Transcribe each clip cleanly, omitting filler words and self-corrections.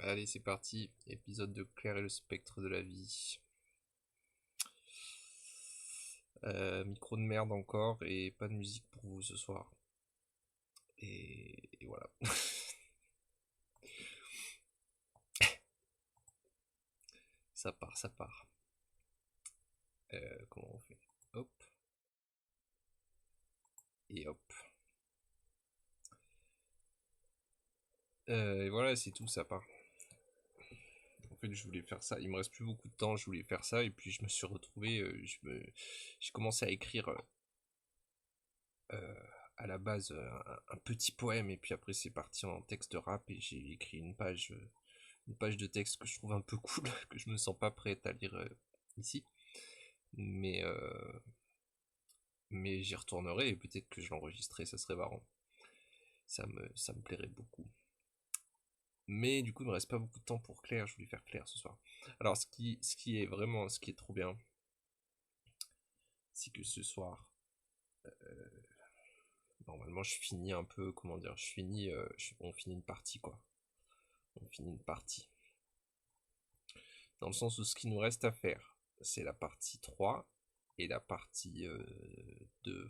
Allez, c'est parti. Épisode de Claire et le spectre de la vie. Micro de merde encore et pas de musique pour vous ce soir. Et voilà. Ça part, ça part. Comment on fait? Hop. Et hop. Et voilà, c'est tout, ça part. En fait, je voulais faire ça. Il me reste plus beaucoup de temps, je voulais faire ça. Et puis je me suis retrouvé. J'ai commencé à écrire à la base un petit poème. Et puis après, c'est parti en texte rap. Et j'ai écrit une page de texte que je trouve un peu cool, que je me sens pas prête à lire ici. Mais, euh, mais j'y retournerai et peut-être que je l'enregistrerai, ça serait marrant. Ça me plairait beaucoup. Mais du coup, il me reste pas beaucoup de temps pour Claire, je voulais faire Claire ce soir. Alors, ce qui est vraiment, ce qui est trop bien, c'est que ce soir, normalement, je finis un peu, comment dire, on finit une partie, quoi. On finit une partie. Dans le sens où ce qui nous reste à faire, c'est la partie 3 et la partie 2.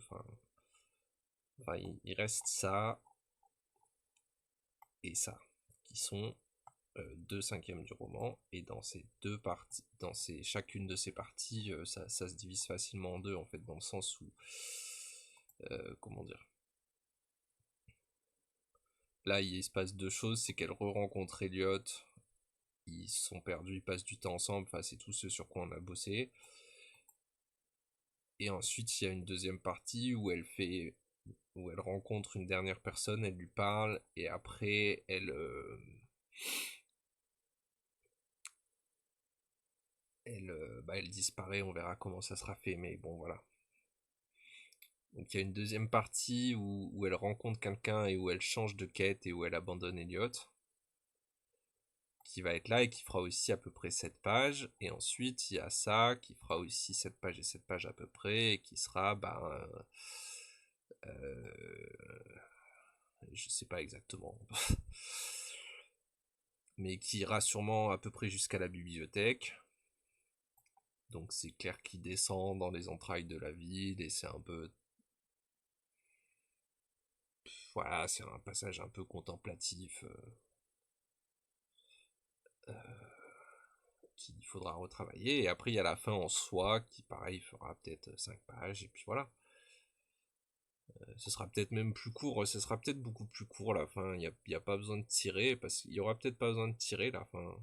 Enfin, il reste ça et ça, qui sont deux cinquièmes du roman. Et dans ces deux parties, chacune de ces parties, ça se divise facilement en deux, en fait, dans le sens où, comment dire, là, il se passe deux choses, c'est qu'elle re-rencontre Elliot, ils se sont perdus, ils passent du temps ensemble, enfin, c'est tout ce sur quoi on a bossé. Et ensuite, il y a une deuxième partie où elle rencontre une dernière personne, elle lui parle, et après, elle disparaît, on verra comment ça sera fait, mais bon, voilà. Donc il y a une deuxième partie où elle rencontre quelqu'un et où elle change de quête et où elle abandonne Elliot, qui va être là et qui fera aussi à peu près 7 pages. Et ensuite, il y a ça qui fera aussi 7 pages et 7 pages à peu près, et qui sera, je sais pas exactement, mais qui ira sûrement à peu près jusqu'à la bibliothèque. Donc c'est Claire qui descend dans les entrailles de la ville et c'est un peu, voilà, c'est un passage un peu contemplatif qu'il faudra retravailler. Et après il y a la fin en soi qui pareil fera peut-être 5 pages et puis voilà. Ce sera peut-être même plus court, ce sera peut-être beaucoup plus court la fin. Y a pas besoin de tirer parce qu'il y aura peut-être pas besoin de tirer la fin.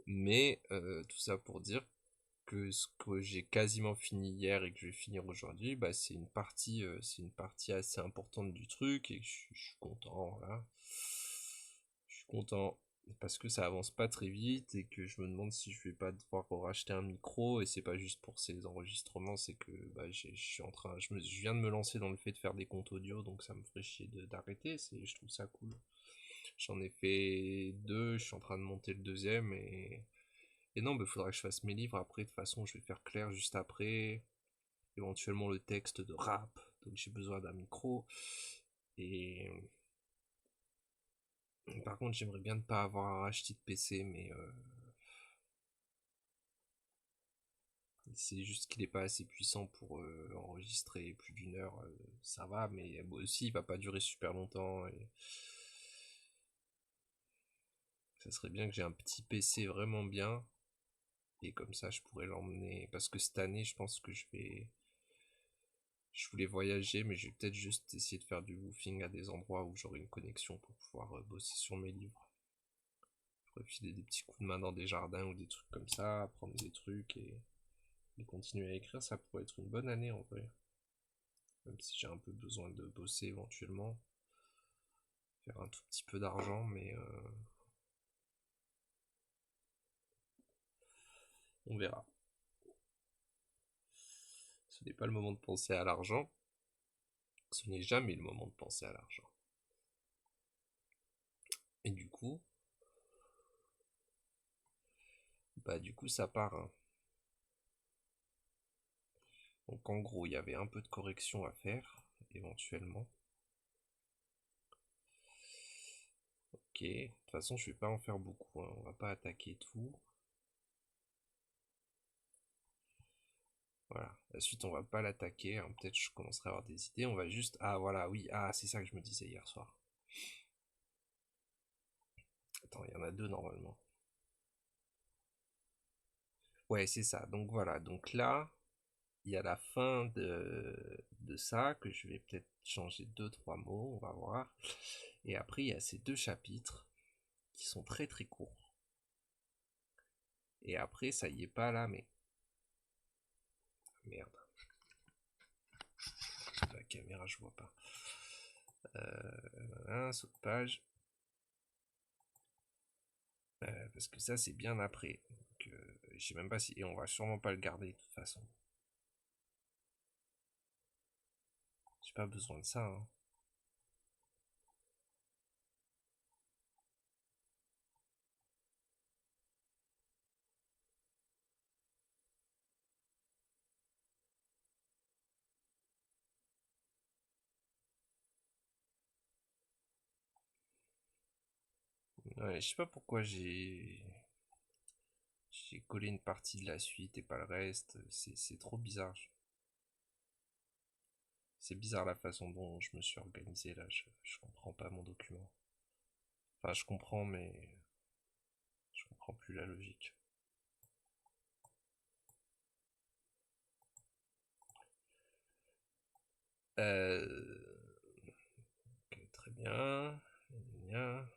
Mais tout ça pour dire que ce que j'ai quasiment fini hier et que je vais finir aujourd'hui, bah, c'est une partie assez importante du truc et je suis content, voilà. Je suis content parce que ça avance pas très vite et que je me demande si je vais pas devoir racheter un micro et c'est pas juste pour ces enregistrements, c'est que bah, je suis en train, je viens de me lancer dans le fait de faire des comptes audio donc ça me ferait chier d'arrêter, je trouve ça cool. J'en ai fait deux, je suis en train de monter le deuxième et non, il faudra que je fasse mes livres après. De toute façon, je vais faire clair juste après. Éventuellement le texte de rap. Donc j'ai besoin d'un micro. Et par contre, j'aimerais bien ne pas avoir à racheter de PC, mais c'est juste qu'il n'est pas assez puissant pour enregistrer plus d'une heure. Ça va, mais moi aussi, il va pas durer super longtemps. Et ça serait bien que j'ai un petit PC vraiment bien. Et comme ça, je pourrais l'emmener. Parce que cette année, je pense que je voulais voyager, mais je vais peut-être juste essayer de faire du woofing à des endroits où j'aurai une connexion pour pouvoir bosser sur mes livres. Je pourrais filer des petits coups de main dans des jardins ou des trucs comme ça, apprendre des trucs et continuer à écrire. Ça pourrait être une bonne année en vrai. Même si j'ai un peu besoin de bosser éventuellement, faire un tout petit peu d'argent, mais on verra. Ce n'est pas le moment de penser à l'argent. Ce n'est jamais le moment de penser à l'argent. Et du coup, ça part, hein. Donc en gros, il y avait un peu de correction à faire. éventuellement. Ok, de toute façon je vais pas en faire beaucoup, hein. On va pas attaquer tout. Voilà, la suite on va pas l'attaquer, hein. Peut-être je commencerai à avoir des idées, on va juste... Ah voilà, oui, ah c'est ça que je me disais hier soir. Attends, il y en a deux normalement. Ouais, c'est ça, donc voilà, donc là, il y a la fin de ça, que je vais peut-être changer deux, trois mots, on va voir. Et après, il y a ces deux chapitres qui sont très très courts. Et après, ça y est pas là, mais... Merde. La caméra, je vois pas. Saut de page. Parce que ça, c'est bien après. Donc, je sais même pas si... Et on va sûrement pas le garder, de toute façon. J'ai pas besoin de ça, hein. Ouais, je sais pas pourquoi j'ai collé une partie de la suite et pas le reste. C'est trop bizarre. C'est bizarre la façon dont je me suis organisé là. Je comprends pas mon document. Enfin, je comprends, mais je comprends plus la logique. Ok, très bien. Bien.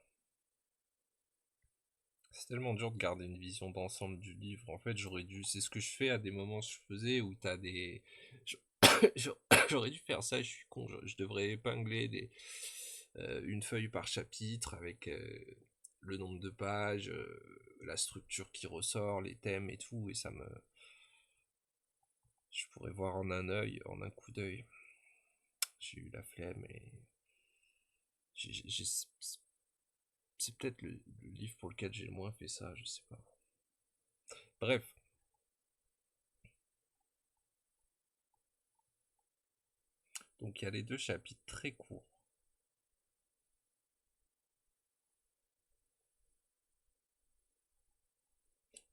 C'est tellement dur de garder une vision d'ensemble du livre. En fait, j'aurais dû. C'est ce que je fais à des moments je faisais où t'as des. J'aurais dû faire ça, je suis con. Je devrais épingler une feuille par chapitre avec le nombre de pages, la structure qui ressort, les thèmes et tout. Et ça me. Je pourrais voir en un œil, en un coup d'œil. J'ai eu la flemme et. C'est peut-être le livre pour lequel j'ai le moins fait ça, je sais pas. Bref. Donc il y a les deux chapitres très courts.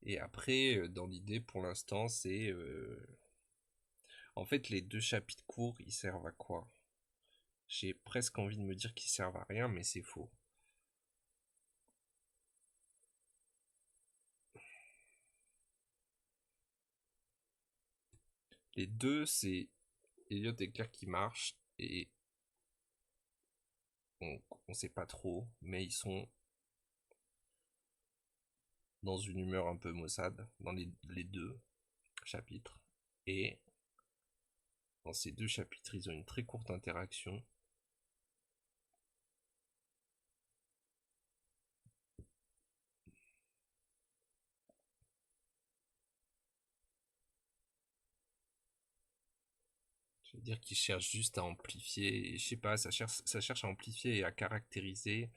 Et après, dans l'idée, pour l'instant, c'est... En fait, les deux chapitres courts, ils servent à quoi? J'ai presque envie de me dire qu'ils servent à rien, mais c'est faux. Les deux, c'est Elliot et Claire qui marchent, et on sait pas trop, mais ils sont dans une humeur un peu maussade, dans les deux chapitres. Et dans ces deux chapitres, ils ont une très courte interaction. Je veux dire qu'ils cherchent juste à amplifier, je sais pas, ça cherche à amplifier et à caractériser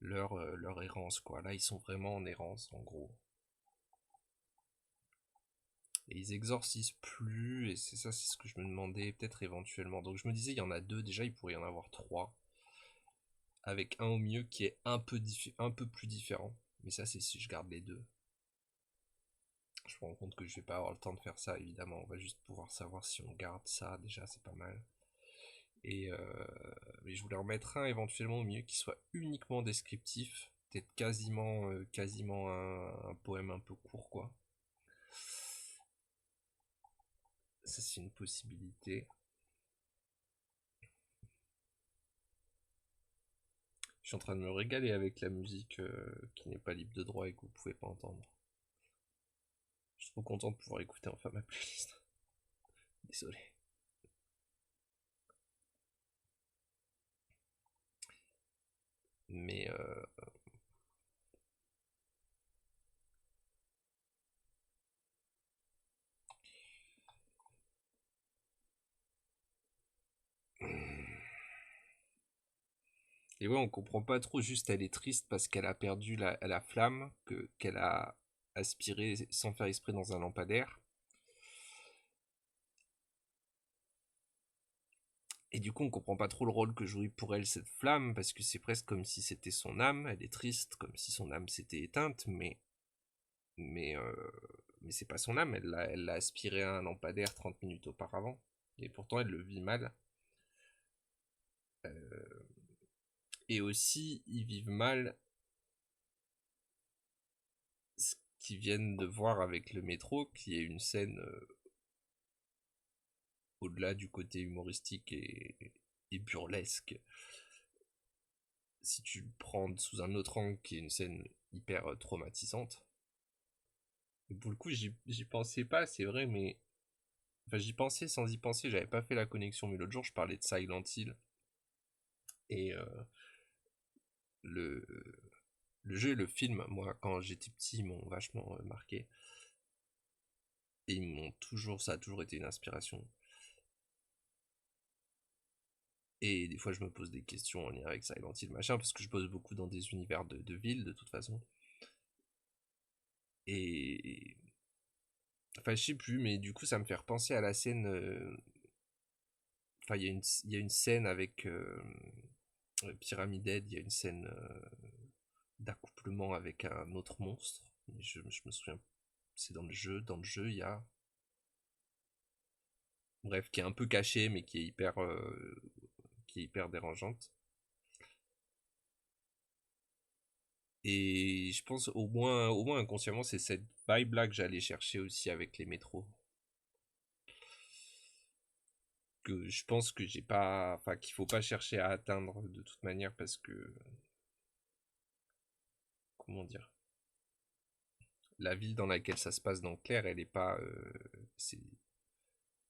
leur errance, quoi. Là, ils sont vraiment en errance, en gros. Et ils exorcisent plus, et c'est ça, c'est ce que je me demandais, peut-être éventuellement. Donc je me disais, il y en a deux, déjà, il pourrait y en avoir trois, avec un au milieu qui est un peu plus différent. Mais ça, c'est si je garde les deux. Je me rends compte que je vais pas avoir le temps de faire ça, évidemment. On va juste pouvoir savoir si on garde ça, déjà, c'est pas mal. Et mais je voulais en mettre un éventuellement au milieu qui soit uniquement descriptif, peut-être quasiment un poème un peu court, quoi. Ça, c'est une possibilité. Je suis en train de me régaler avec la musique qui n'est pas libre de droit et que vous pouvez pas entendre. Je suis trop content de pouvoir écouter enfin ma playlist. Désolé. Mais et ouais, on comprend pas trop. Juste, elle est triste parce qu'elle a perdu la flamme qu'elle a aspirée sans faire exprès dans un lampadaire. Et du coup, on comprend pas trop le rôle que jouait pour elle cette flamme, parce que c'est presque comme si c'était son âme. Elle est triste, comme si son âme s'était éteinte, mais, euh, mais c'est pas son âme. Elle l'a aspiré à un lampadaire 30 minutes auparavant. Et pourtant, elle le vit mal. Euh, et aussi, ils vivent mal ce qu'ils viennent de voir avec le métro, qui est une scène au-delà du côté humoristique et burlesque. Si tu le prends sous un autre angle, qui est une scène hyper traumatisante. Et pour le coup, j'y pensais pas, c'est vrai, mais. Enfin, j'y pensais sans y penser, j'avais pas fait la connexion, mais l'autre jour, je parlais de Silent Hill. Et le, le jeu et le film, moi, quand j'étais petit, ils m'ont vachement marqué. Et ils m'ont toujours. Ça a toujours été une inspiration. Et des fois, je me pose des questions en lien avec Silent Hill, machin, parce que je bosse beaucoup dans des univers de ville, de toute façon. Et. Enfin, je sais plus, mais du coup, ça me fait repenser à la scène. Enfin, il y a une scène avec Pyramid Head, il y a une scène d'accouplement avec un autre monstre. Je me souviens, c'est dans le jeu. Dans le jeu, il y a. Bref, qui est un peu caché, mais qui est hyper dérangeante. Et je pense au moins inconsciemment, c'est cette vibe-là que j'allais chercher aussi avec les métros. Que je pense que j'ai pas. Enfin, qu'il faut pas chercher à atteindre de toute manière parce que. Comment dire? La ville dans laquelle ça se passe dans Claire, elle est pas.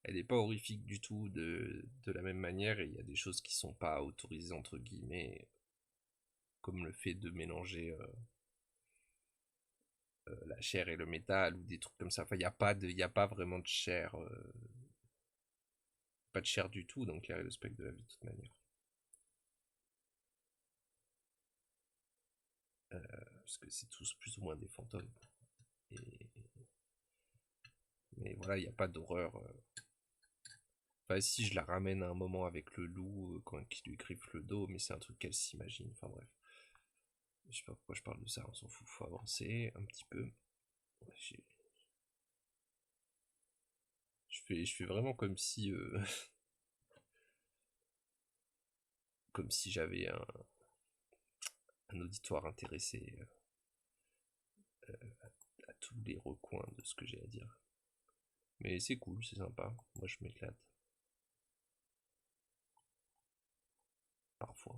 Elle est pas horrifique du tout de la même manière et il y a des choses qui sont pas autorisées entre guillemets, comme le fait de mélanger la chair et le métal ou des trucs comme ça. Enfin, il y a pas vraiment de chair, pas de chair du tout dans Claire et le spectre de la vie de toute manière. Parce que c'est tous plus ou moins des fantômes. Et, mais voilà, il n'y a pas d'horreur. Enfin, si je la ramène à un moment avec le loup quand il lui griffe le dos, mais c'est un truc qu'elle s'imagine. Enfin bref, je sais pas pourquoi je parle de ça, on s'en fout, faut avancer un petit peu. J'ai- je fais vraiment comme si, comme si j'avais un auditoire intéressé à tous les recoins de ce que j'ai à dire. Mais c'est cool, c'est sympa. Moi, je m'éclate. Parfois.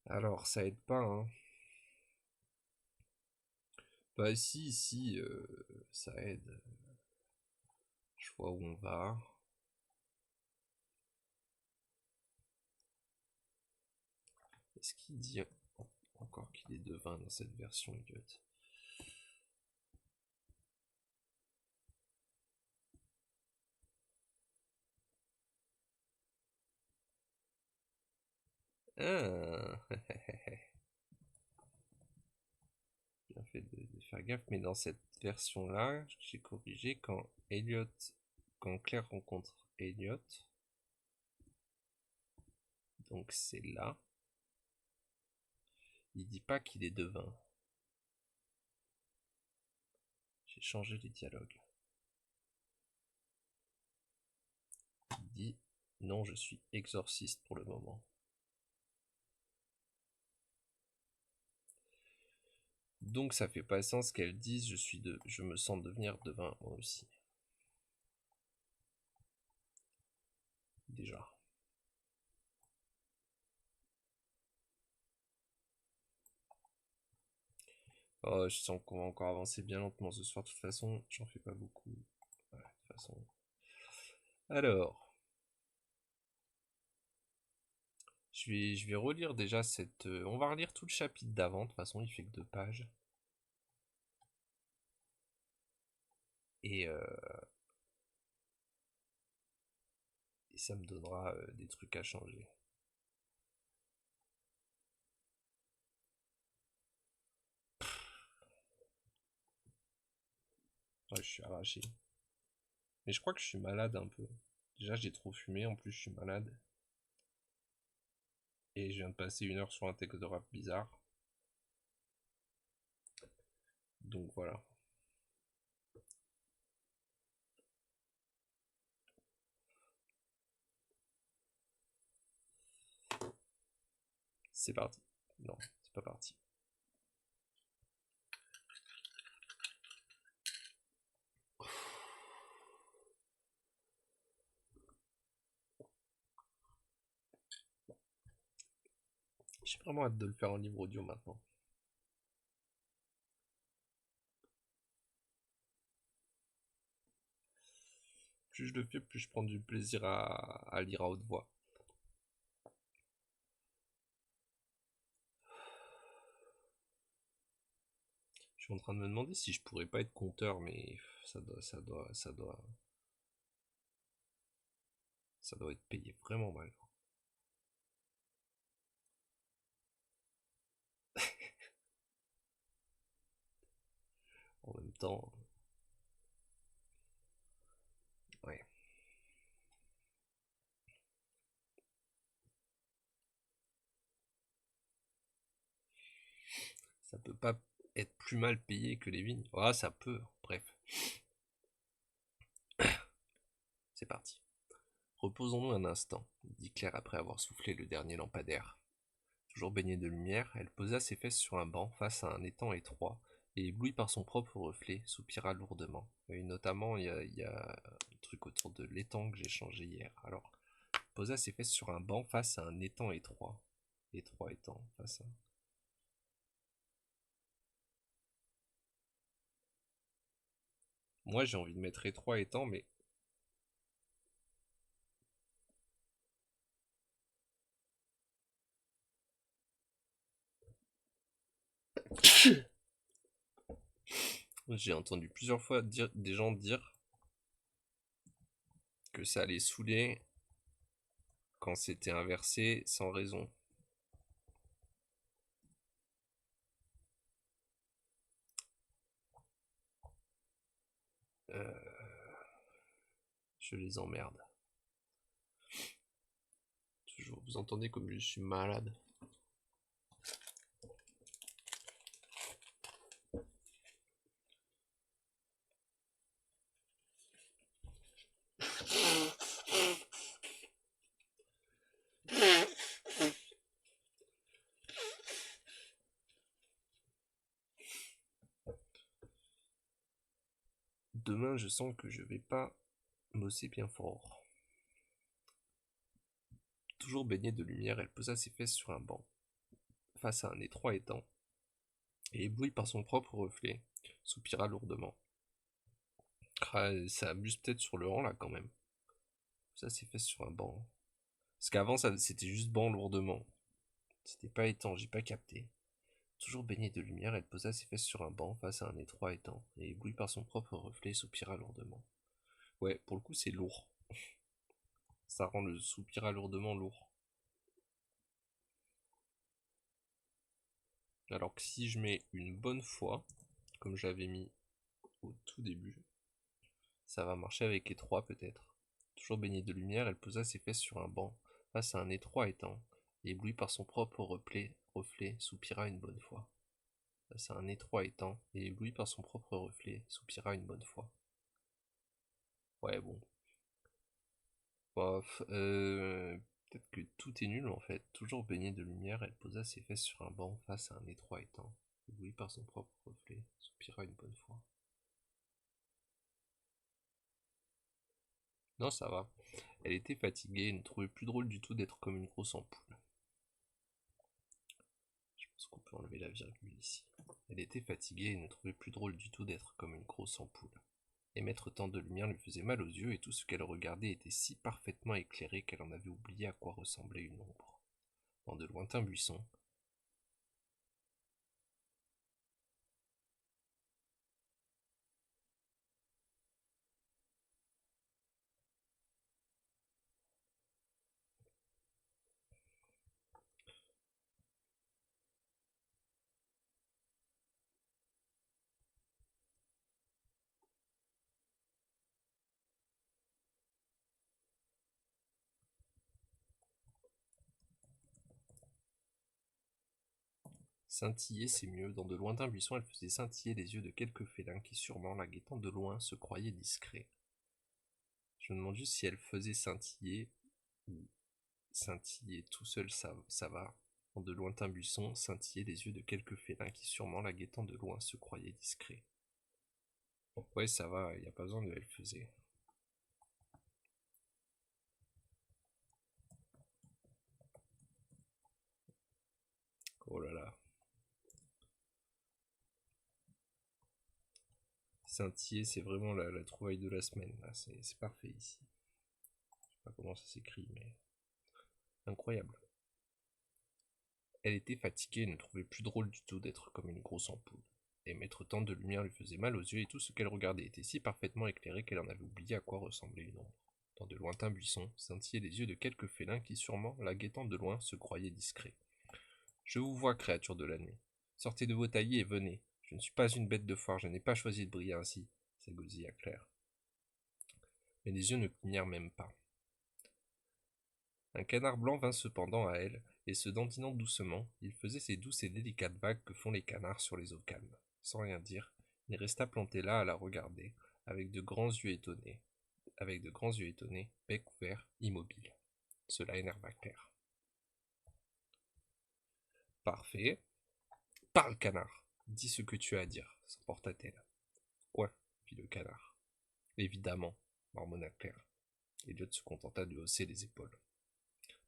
Alors, ça aide pas, hein. Bah si, ça aide. Je vois où on va. Est-ce qu'il dit encore qu'il est devin dans cette version idiote? Ah, bien fait de faire gaffe, mais dans cette version-là, j'ai corrigé quand Claire rencontre Elliot, donc c'est là, il dit pas qu'il est devin. J'ai changé les dialogues. Il dit non, je suis exorciste pour le moment. Donc ça fait pas sens qu'elle dise je me sens devenir devin moi aussi. Déjà. Oh, je sens qu'on va encore avancer bien lentement ce soir. De toute façon, j'en fais pas beaucoup. Ouais, de toute façon. Alors, je vais relire déjà cette. On va relire tout le chapitre d'avant. De toute façon, il fait que 2 pages. Et, euh, et ça me donnera des trucs à changer. Ouais, je suis arraché. Mais je crois que je suis malade un peu. Déjà, j'ai trop fumé, en plus, je suis malade. Et je viens de passer 1 heure sur un texte de rap bizarre. Donc voilà. C'est parti. Non, c'est pas parti. J'ai vraiment hâte de le faire en livre audio maintenant. Plus je le fais, plus je prends du plaisir à lire à haute voix. Je suis en train de me demander si je pourrais pas être conteur, mais ça doit être payé vraiment mal. En même temps, ouais. Ça peut pas être plus mal payé que les vignes. Ah, ça peut, bref. C'est parti. Reposons-nous un instant, dit Claire après avoir soufflé le dernier lampadaire. Toujours baignée de lumière, elle posa ses fesses sur un banc face à un étang étroit, et éblouie par son propre reflet, soupira lourdement. Et notamment, il y a un truc autour de l'étang que j'ai changé hier. Alors, posa ses fesses sur un banc face à un étang étroit. Étroit étang, face à... Moi, j'ai envie de mettre étroit étang, mais... J'ai entendu plusieurs fois des gens dire que ça allait saouler quand c'était inversé sans raison. Euh, je les emmerde. Toujours, vous entendez comme je suis malade. Demain, je sens que je vais pas bosser bien fort. Toujours baignée de lumière, elle posa ses fesses sur un banc, face à un étroit étang, et éblouie par son propre reflet, soupira lourdement. Ah, ça abuse peut-être sur le rang là quand même. Ça ses fesses sur un banc. Parce qu'avant c'était juste banc lourdement. C'était pas étang, j'ai pas capté. Toujours baignée de lumière, elle posa ses fesses sur un banc face à un étroit étang, et éblouie par son propre reflet, soupira lourdement. Ouais, pour le coup c'est lourd. Ça rend le soupira lourdement lourd. Alors que si je mets une bonne fois, comme j'avais mis au tout début, ça va marcher avec étroit peut-être. Toujours baignée de lumière, elle posa ses fesses sur un banc, face à un étroit étang, et éblouie par son propre reflet, soupira une bonne fois. Face à un étroit étang, et ébloui par son propre reflet, soupira une bonne fois. Ouais, bon. Bof, peut-être que tout est nul en fait. Toujours baignée de lumière, elle posa ses fesses sur un banc face à un étroit étang. Éblouie par son propre reflet, soupira une bonne fois. Non, ça va. Elle était fatiguée et ne trouvait plus drôle du tout d'être comme une grosse ampoule. Je pense qu'on peut enlever la virgule ici. Elle était fatiguée et ne trouvait plus drôle du tout d'être comme une grosse ampoule. Émettre tant de lumière lui faisait mal aux yeux et tout ce qu'elle regardait était si parfaitement éclairé qu'elle en avait oublié à quoi ressemblait une ombre. Dans de lointains buissons, Scintiller, c'est mieux. Dans de lointains buissons, elle faisait scintiller les yeux de quelques félins qui, sûrement, la guettant de loin, se croyaient discrets. Je me demande juste si elle faisait scintiller ou scintiller tout seul, ça va. Dans de lointains buissons, scintiller les yeux de quelques félins qui, sûrement, la guettant de loin, se croyaient discrets. Ouais, ça va, y a pas besoin de elle faisait. Oh là là. Scintiller, c'est vraiment la trouvaille de la semaine, là. C'est parfait ici. Je sais pas comment ça s'écrit, mais incroyable. Elle était fatiguée et ne trouvait plus drôle du tout d'être comme une grosse ampoule. Émettre tant de lumière lui faisait mal aux yeux et tout ce qu'elle regardait était si parfaitement éclairé qu'elle en avait oublié à quoi ressemblait une ombre. Dans de lointains buissons, scintillaient les yeux de quelques félins qui, sûrement, la guettant de loin, se croyaient discrets. Je vous vois, créatures de la nuit. Sortez de vos taillis et venez. Je ne suis pas une bête de foire, je n'ai pas choisi de briller ainsi, s'égosilla Claire. Mais les yeux ne clignèrent même pas. Un canard blanc vint cependant à elle, et se dandinant doucement, il faisait ces douces et délicates vagues que font les canards sur les eaux calmes. Sans rien dire, il resta planté là à la regarder, avec de grands yeux étonnés, bec ouvert, immobile. Cela énerva Claire. Parfait. Parle, canard. Dis ce que tu as à dire, s'emporta-t-elle. Quoi? Fit le canard. Évidemment, marmonna Claire. Elliot se contenta de hausser les épaules.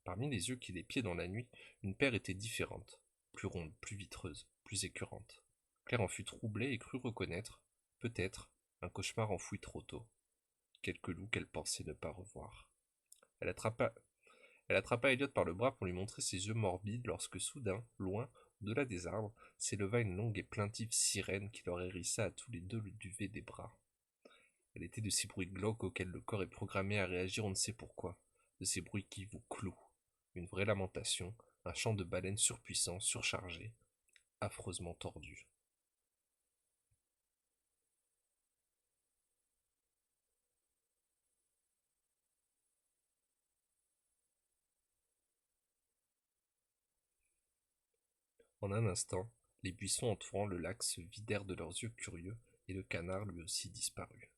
Parmi les yeux qui l'épiaient dans la nuit, une paire était différente, plus ronde, plus vitreuse, plus écœurante. Claire en fut troublée et crut reconnaître, peut-être, un cauchemar enfoui trop tôt, quelque loup qu'elle pensait ne pas revoir. Elle attrapa, elle attrapa Elliot par le bras pour lui montrer ses yeux morbides lorsque soudain, loin, au-delà des arbres, s'éleva une longue et plaintive sirène qui leur hérissa à tous les deux le duvet des bras. Elle était de ces bruits glauques auxquels le corps est programmé à réagir on ne sait pourquoi, de ces bruits qui vous clouent. Une vraie lamentation, un chant de baleine surpuissant, surchargé, affreusement tordu. En un instant, les buissons entourant le lac se vidèrent de leurs yeux curieux, et le canard lui aussi disparut.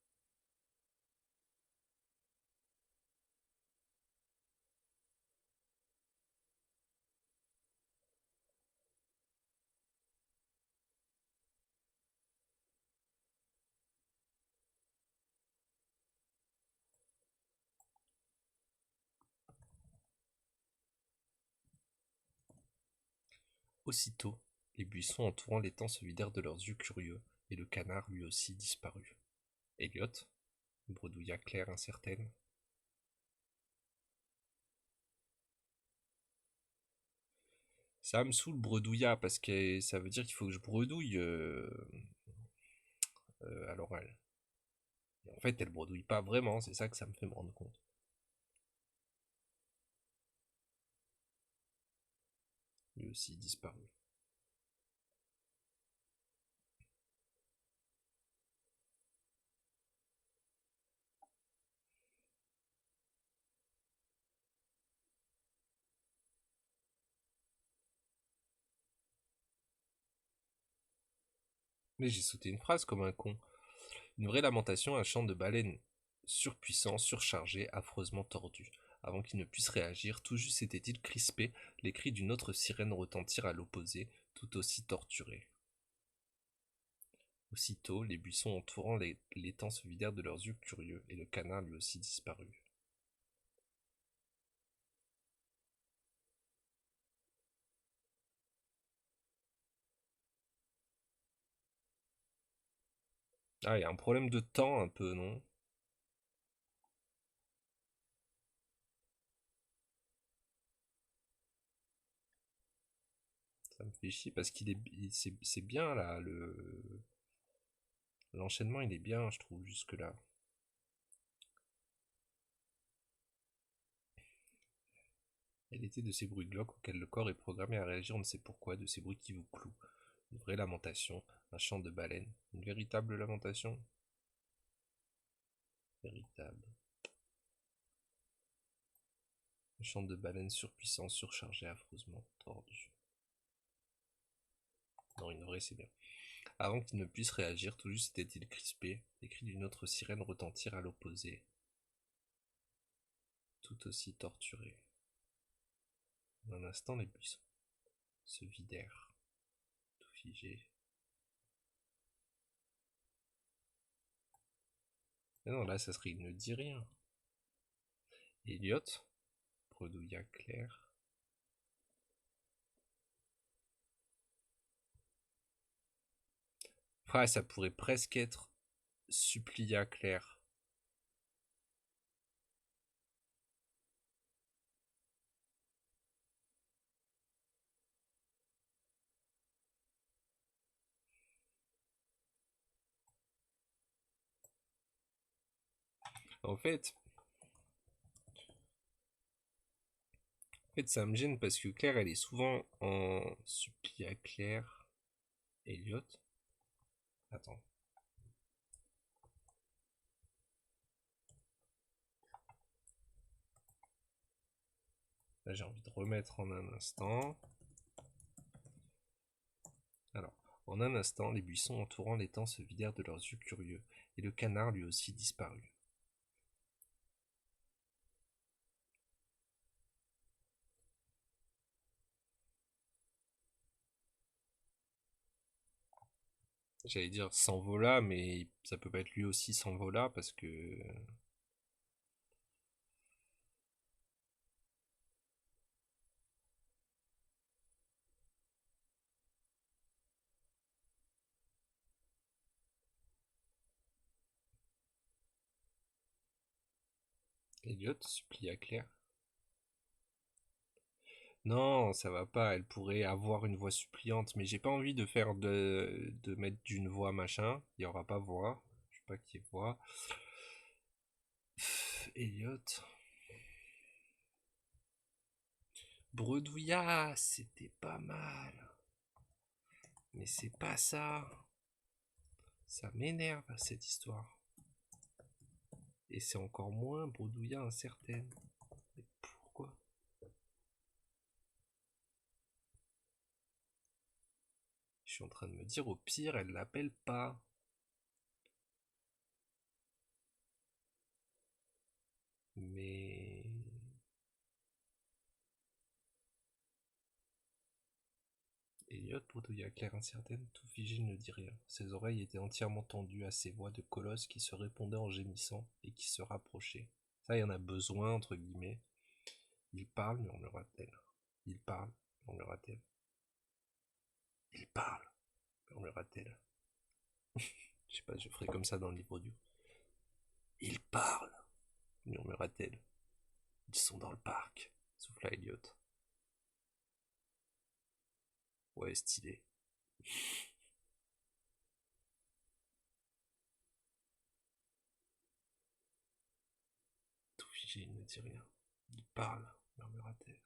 Aussitôt, les buissons entourant l'étang se vidèrent de leurs yeux curieux, et le canard lui aussi disparut. Elliot, bredouilla Claire incertaine. Ça me saoule bredouilla parce que ça veut dire qu'il faut que je bredouille à l'oral. Et en fait, elle bredouille pas vraiment, c'est ça que ça me fait me rendre compte. Lui aussi disparu. Mais j'ai sauté une phrase comme un con. Une vraie lamentation, un chant de baleine surpuissant, surchargé, affreusement tordu. Avant qu'il ne puisse réagir, tout juste était-il crispé, les cris d'une autre sirène retentirent à l'opposé, tout aussi torturés. Aussitôt, les buissons entourant l'étang se vidèrent de leurs yeux curieux, et le canard lui aussi disparut. Ah, il y a un problème de temps un peu, non? Ça me fait chier parce c'est bien là, l'enchaînement il est bien, je trouve, jusque-là. Elle était de ces bruits glauques auxquels le corps est programmé à réagir on ne sait pourquoi, de ces bruits qui vous clouent. Une vraie lamentation, un chant de baleine, une véritable lamentation. Véritable. Un chant de baleine surpuissant, surchargé, affreusement tordu. Non, une vraie, c'est bien. Avant qu'il ne puisse réagir, tout juste était-il crispé, les cris d'une autre sirène retentirent à l'opposé, tout aussi torturés. En un instant, les buissons se vidèrent, tout figés. Mais non, là, ça serait il ne dit rien. Elliot, bredouilla Claire. Frère, ça pourrait presque être supplia Claire. En fait, ça me gêne parce que Claire, elle est souvent en supplia Claire. Elliot. Attends. Là, j'ai envie de remettre en un instant. Alors, en un instant, les buissons entourant l'étang se vidèrent de leurs yeux curieux, et le canard lui aussi disparut. J'allais dire s'envola, mais ça peut pas être lui aussi s'envola parce que Elliot supplia Claire. Non, ça va pas, elle pourrait avoir une voix suppliante, mais j'ai pas envie de faire de mettre d'une voix machin. Il y aura pas voix. Je sais pas qui est voix. Elliot. Bredouilla, c'était pas mal. Mais c'est pas ça. Ça m'énerve cette histoire. Et c'est encore moins Bredouilla incertaine. Mais pourquoi? Je suis en train de me dire, au pire, elle l'appelle pas. Mais... Elliot bredouilla Claire incertaine, tout figé ne dit rien. Ses oreilles étaient entièrement tendues à ces voix de colosse qui se répondaient en gémissant et qui se rapprochaient. Ça, il y en a besoin, entre guillemets. Il parle, murmura-t-elle. Il parle, murmura-t-elle. Il parle, murmura-t-elle. Je sais pas, je ferai comme ça dans le livre audio. Il parle, murmura-t-elle. Ils sont dans le parc, souffla Elliot. Ouais, stylé. Tout figé, il ne dit rien. Il parle, murmura-t-elle.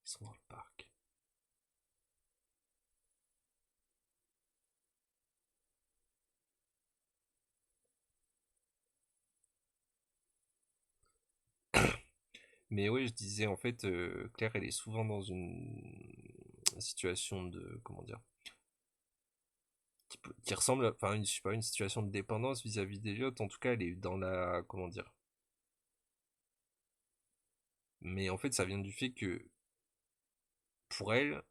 Ils sont dans le parc. Mais oui, je disais, en fait, Claire, elle est souvent dans une situation de, comment dire, qui ressemble, enfin, je sais pas, une situation de dépendance vis-à-vis d'Eliott. En tout cas, elle est dans la, comment dire. Mais en fait, ça vient du fait que, pour elle,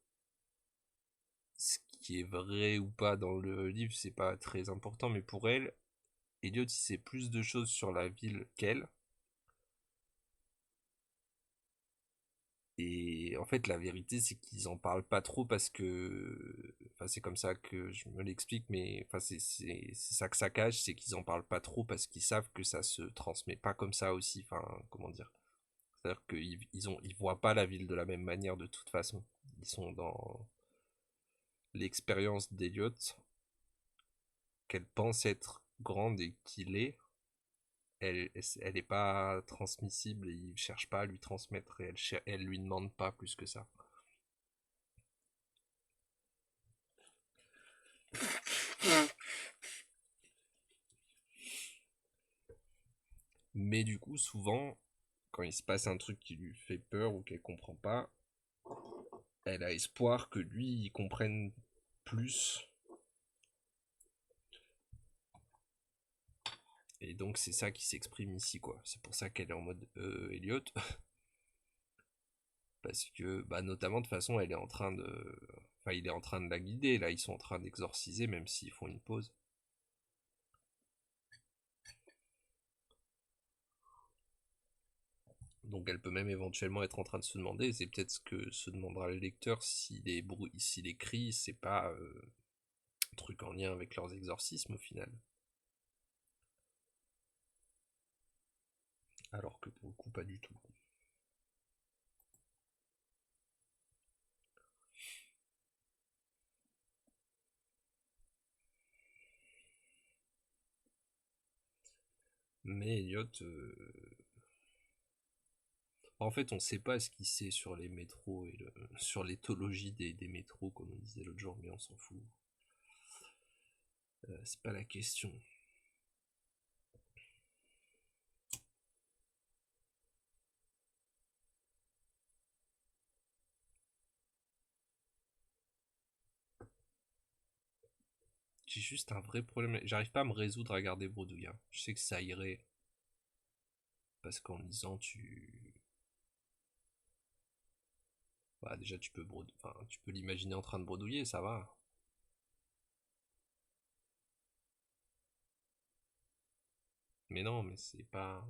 ce qui est vrai ou pas dans le livre, c'est pas très important, mais pour elle, Elliot, il sait plus de choses sur la ville qu'elle. Et en fait, la vérité, c'est qu'ils en parlent pas trop parce que, enfin, c'est comme ça que je me l'explique, mais enfin, c'est ça que ça cache, c'est qu'ils en parlent pas trop parce qu'ils savent que ça se transmet pas comme ça aussi. Enfin, comment dire? C'est-à-dire qu'ils voient pas la ville de la même manière de toute façon. Ils sont dans l'expérience d'Eliot, qu'elle pense être grande et qu'il est. Elle est pas transmissible et ils cherchent pas à lui transmettre et elle lui demande pas plus que ça. Mais du coup, souvent, quand il se passe un truc qui lui fait peur ou qu'elle comprend pas, elle a espoir que lui il comprenne plus. Et donc c'est ça qui s'exprime ici, quoi. C'est pour ça qu'elle est en mode Elliot. Parce que, bah, notamment, de toute façon, elle est en train de... Enfin, il est en train de la guider, là, ils sont en train d'exorciser, même s'ils font une pause. Donc elle peut même éventuellement être en train de se demander, et c'est peut-être ce que se demandera le lecteur, si les cris, c'est pas un truc en lien avec leurs exorcismes, au final. Alors que pour le coup, pas du tout. Mais Elliot, en fait, on sait pas ce qu'il sait sur les métros et sur l'éthologie des métros, comme on disait l'autre jour, mais on s'en fout. C'est pas la question. J'ai juste un vrai problème. J'arrive pas à me résoudre à garder Bredouille. Je sais que ça irait. Parce qu'en lisant, bah, déjà, tu peux l'imaginer en train de bredouiller, ça va. Mais non, mais c'est pas.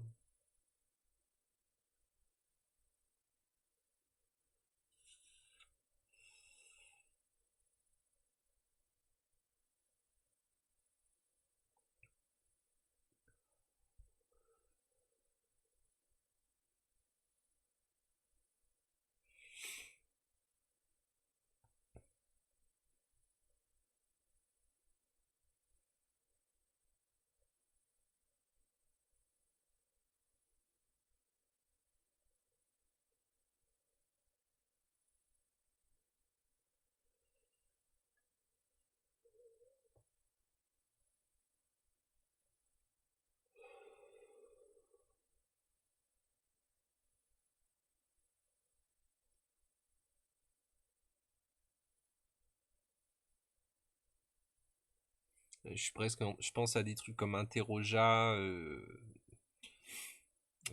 Je suis presque. Je pense à des trucs comme Interroja.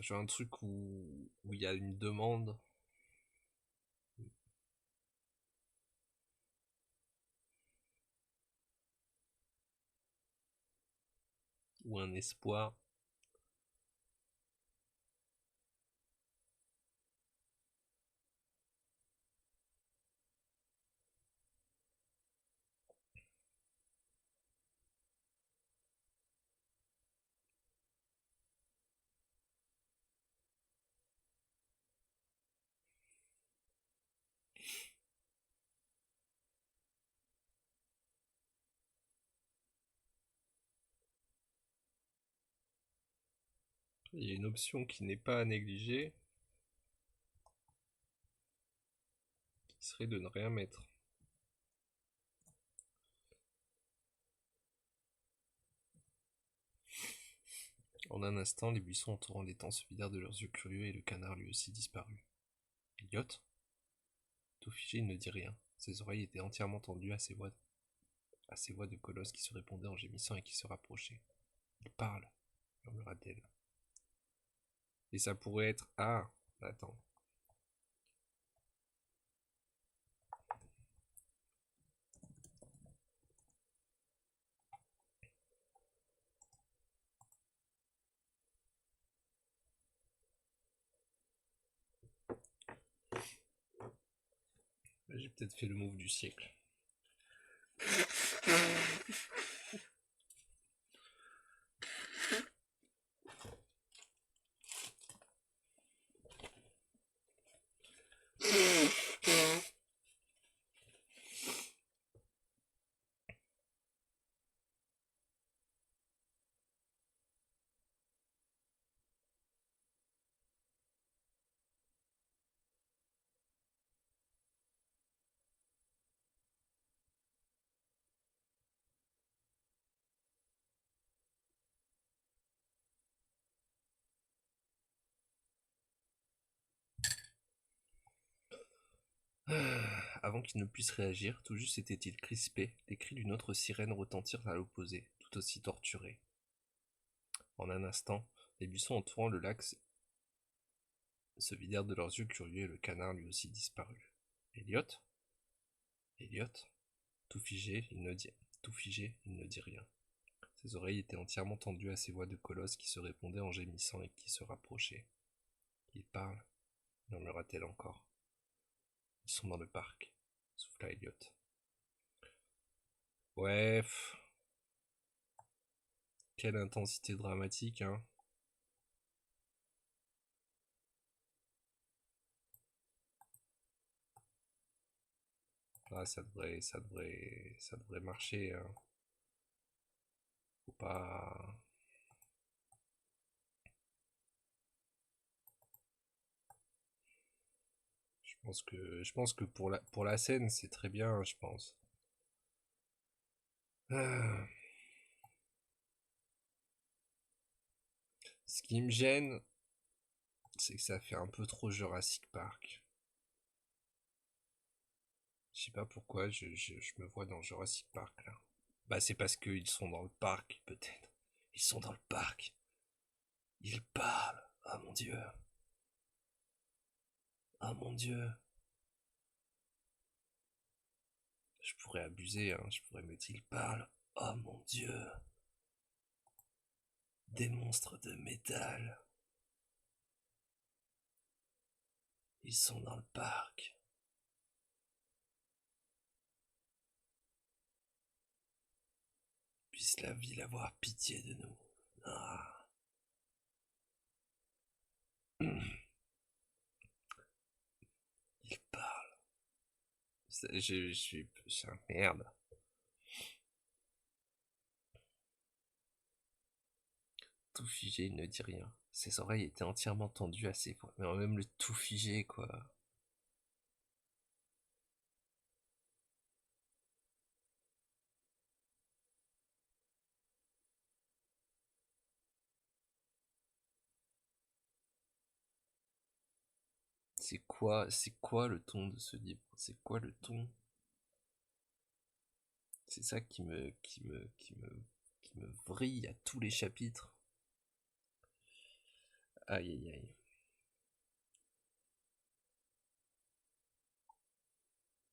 Genre un truc où il y a une demande. Ou un espoir. Il y a une option qui n'est pas à négliger, qui serait de ne rien mettre. En un instant, les buissons entourant l'étang se vidèrent de leurs yeux curieux et le canard lui aussi disparut. Elliot, tout figé, il ne dit rien. Ses oreilles étaient entièrement tendues à ces voix de colosse qui se répondaient en gémissant et qui se rapprochaient. Il parle, murmura-t-elle. Et ça pourrait être. Ah, attends. J'ai peut-être fait le move du siècle. avant qu'il ne puisse réagir, tout juste était-il crispé, les cris d'une autre sirène retentirent à l'opposé, tout aussi torturés. En un instant, les buissons entourant le lac se vidèrent de leurs yeux curieux et le canard lui aussi disparut. Elliot ? Elliot ? Tout figé, il ne dit rien. Ses oreilles étaient entièrement tendues à ces voix de colosse qui se répondaient en gémissant et qui se rapprochaient. Il parle, murmura-t-elle encore. Ils sont dans le parc, souffla Elliot. Ouais, quelle intensité dramatique, hein. Ah, ça devrait marcher, hein. Faut pas. Je pense que pour la scène, c'est très bien, je pense. Ah. Ce qui me gêne, c'est que ça fait un peu trop Jurassic Park. Je sais pas pourquoi, je me vois dans Jurassic Park là. Bah, c'est parce qu'ils sont dans le parc, peut-être. Ils sont dans le parc. Ils parlent. Ah mon dieu. Ah mon dieu. Je pourrais abuser, hein. Je pourrais mettre ils parlent. Oh mon dieu. Des monstres de métal. Ils sont dans le parc. Puisse la ville avoir pitié de nous. Ah. Ils parlent. Je suis un merde. Tout figé, il ne dit rien. Ses oreilles étaient entièrement tendues à ses voix. Mais même le tout figé, quoi. C'est quoi le ton de ce livre? C'est quoi le ton? C'est ça qui me vrille à tous les chapitres. Aïe aïe aïe.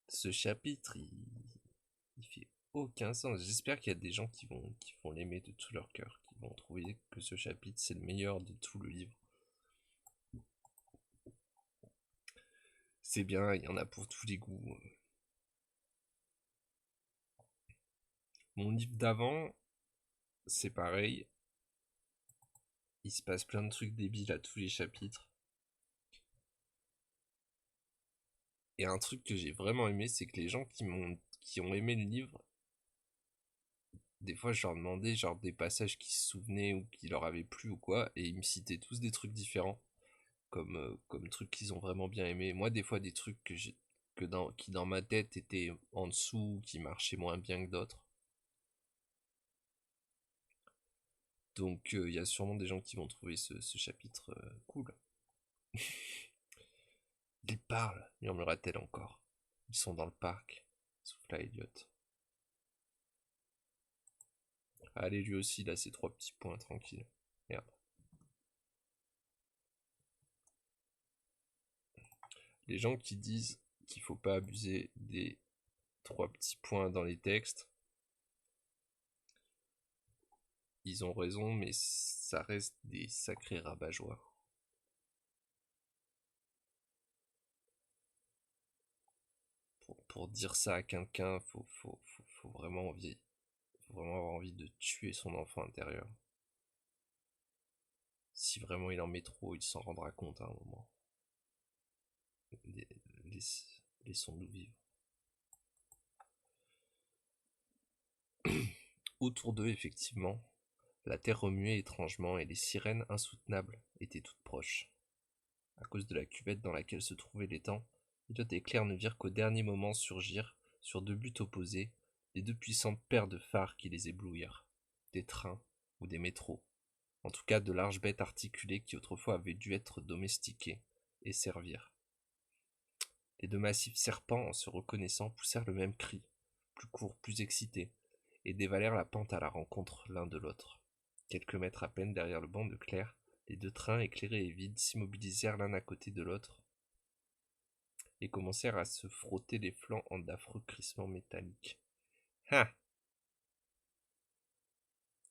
Ce chapitre, il fait aucun sens. J'espère qu'il y a des gens qui vont l'aimer de tout leur cœur, qui vont trouver que ce chapitre c'est le meilleur de tout le livre. C'est bien, il y en a pour tous les goûts. Mon livre d'avant, c'est pareil. Il se passe plein de trucs débiles à tous les chapitres. Et un truc que j'ai vraiment aimé, c'est que les gens qui ont aimé le livre, des fois je leur demandais genre des passages qui se souvenaient ou qui leur avaient plu ou quoi, et ils me citaient tous des trucs différents, comme trucs qu'ils ont vraiment bien aimé. Moi, des fois, des trucs qui dans ma tête étaient en dessous, qui marchaient moins bien que d'autres. Donc il y a sûrement des gens qui vont trouver ce chapitre cool. Ils parlent, murmura-t-elle encore. Ils sont dans le parc, souffla Elliot. Allez, lui aussi, là, ses 3 petits points, tranquille. Merde. Les gens qui disent qu'il faut pas abuser des 3 petits points dans les textes, ils ont raison, mais ça reste des sacrés rabat-joie. Pour dire ça à quelqu'un, faut vraiment avoir envie de tuer son enfant intérieur. Si vraiment il en met trop, il s'en rendra compte à un moment. Laissons-nous vivre. Autour d'eux, effectivement, la terre remuait étrangement et les sirènes insoutenables étaient toutes proches. À cause de la cuvette dans laquelle se trouvait l'étang, Elliot et Claire ne virent qu'au dernier moment surgir, sur 2 buts opposés, les 2 puissantes paires de phares qui les éblouirent. Des trains ou des métros. En tout cas, de larges bêtes articulées qui autrefois avaient dû être domestiquées et servir. Les deux massifs serpents, en se reconnaissant, poussèrent le même cri, plus court, plus excité, et dévalèrent la pente à la rencontre l'un de l'autre. Quelques mètres à peine derrière le banc de Claire, les deux trains, éclairés et vides, s'immobilisèrent l'un à côté de l'autre et commencèrent à se frotter les flancs en d'affreux crissements métalliques. Ah!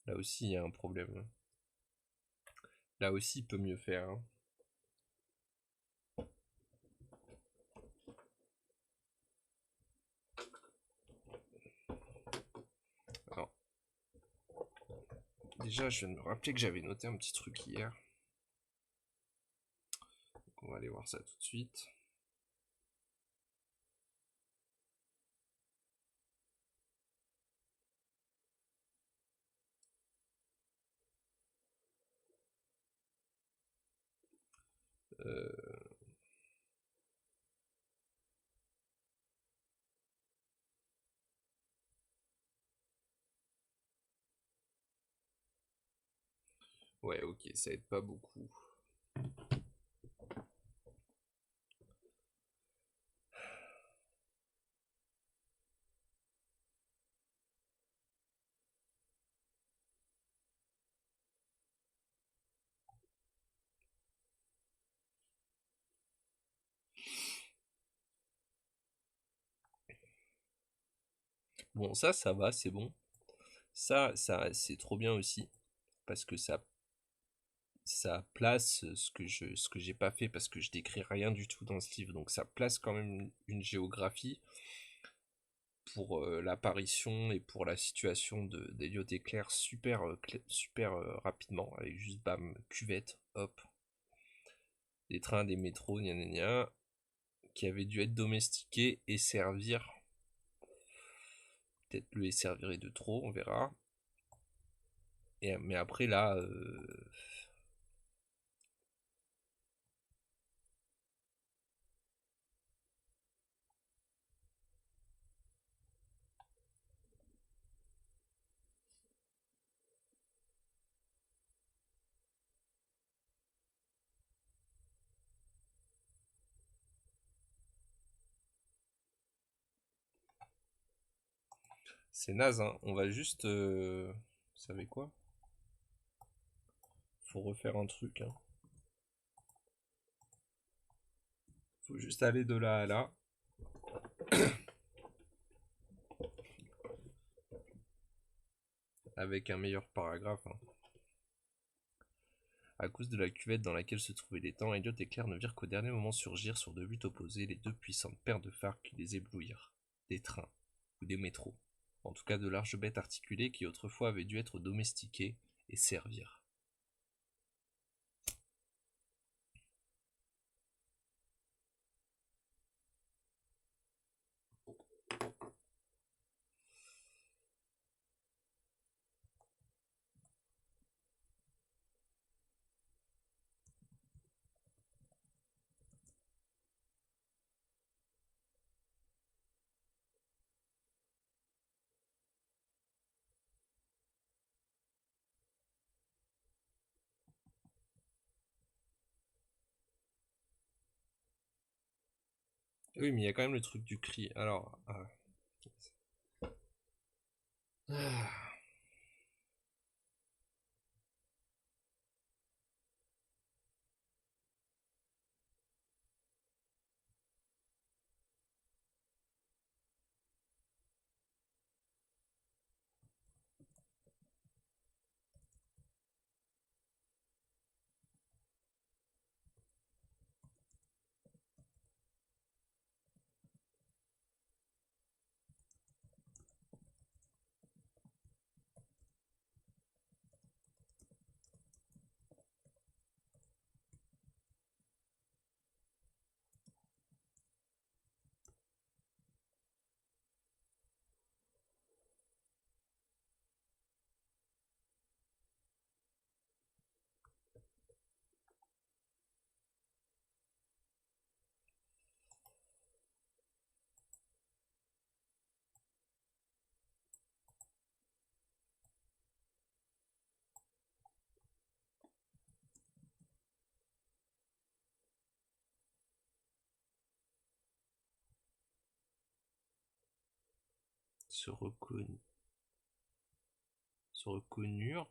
Là aussi, il y a un problème. Là aussi, il peut mieux faire. Hein. Alors, déjà, je viens de me rappeler que j'avais noté un petit truc hier. Donc, on va aller voir ça tout de suite. Ouais, ok, ça aide pas beaucoup. Bon, ça va, c'est bon. Ça, c'est trop bien aussi, parce que ça place ce que j'ai pas fait, parce que je décris rien du tout dans ce livre, donc ça place quand même une géographie pour l'apparition et pour la situation d'Eliot et Claire super, super rapidement, avec juste bam, cuvette, hop, des trains, des métros, gna gna gna, qui avaient dû être domestiqués et servir. Peut-être le servirait de trop, on verra. Mais après là, c'est naze, hein. On va juste... Vous savez quoi? Faut refaire un truc, hein. Faut juste aller de là à là. Avec un meilleur paragraphe, hein. À cause de la cuvette dans laquelle se trouvaient les temps, Elliot et Claire ne virent qu'au dernier moment surgir sur deux buts opposés les deux puissantes paires de phares qui les éblouirent. Des trains, ou des métros. En tout cas de larges bêtes articulées qui autrefois avaient dû être domestiquées et servir. Oui, mais il y a quand même le truc du cri. Alors... Ah. Se reconnurent. Se reconnurent.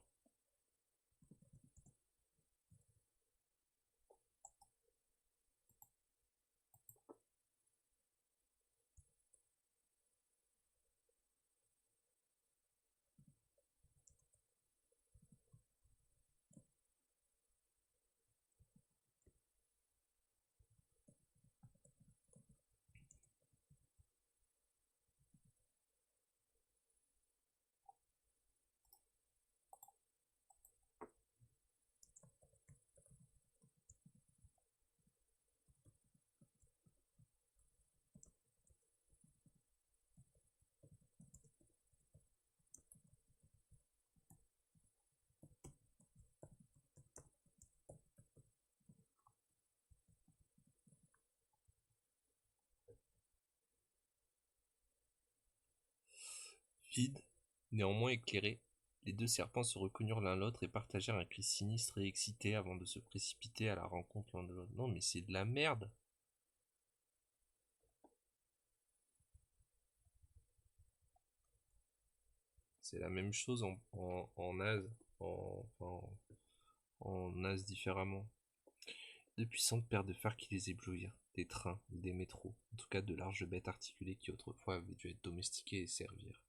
Vide, néanmoins éclairé, les deux serpents se reconnurent l'un l'autre et partagèrent un cri sinistre et excité avant de se précipiter à la rencontre l'un de l'autre. Non mais c'est de la merde. C'est la même chose en naze, en naze différemment. De puissantes paires de phares qui les éblouirent, des trains, des métros, en tout cas de larges bêtes articulées qui autrefois avaient dû être domestiquées et servir.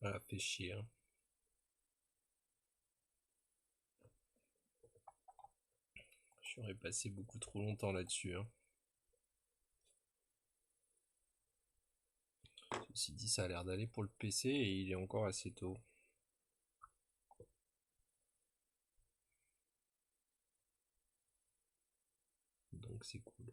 Ah, fait chier, hein. J'aurais passé beaucoup trop longtemps là-dessus, hein. Ceci dit, ça a l'air d'aller pour le PC et il est encore assez tôt. Donc c'est cool.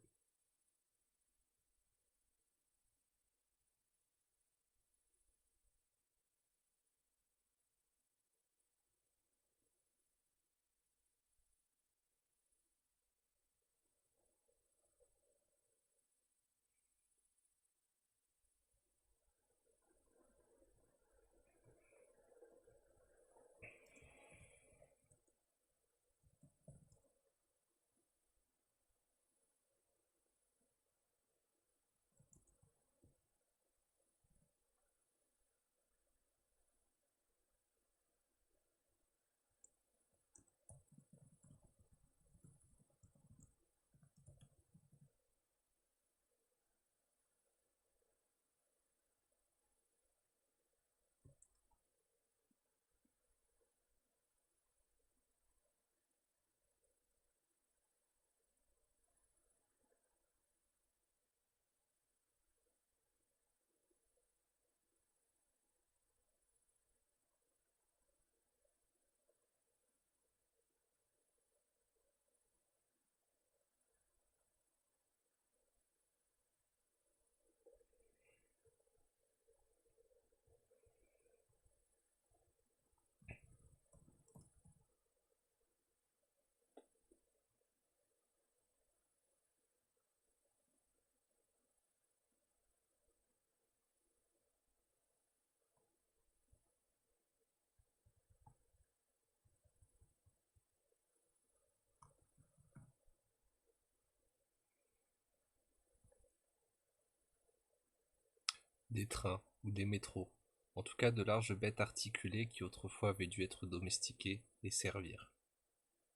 Des trains ou des métros. En tout cas de larges bêtes articulées qui autrefois avaient dû être domestiquées et servir.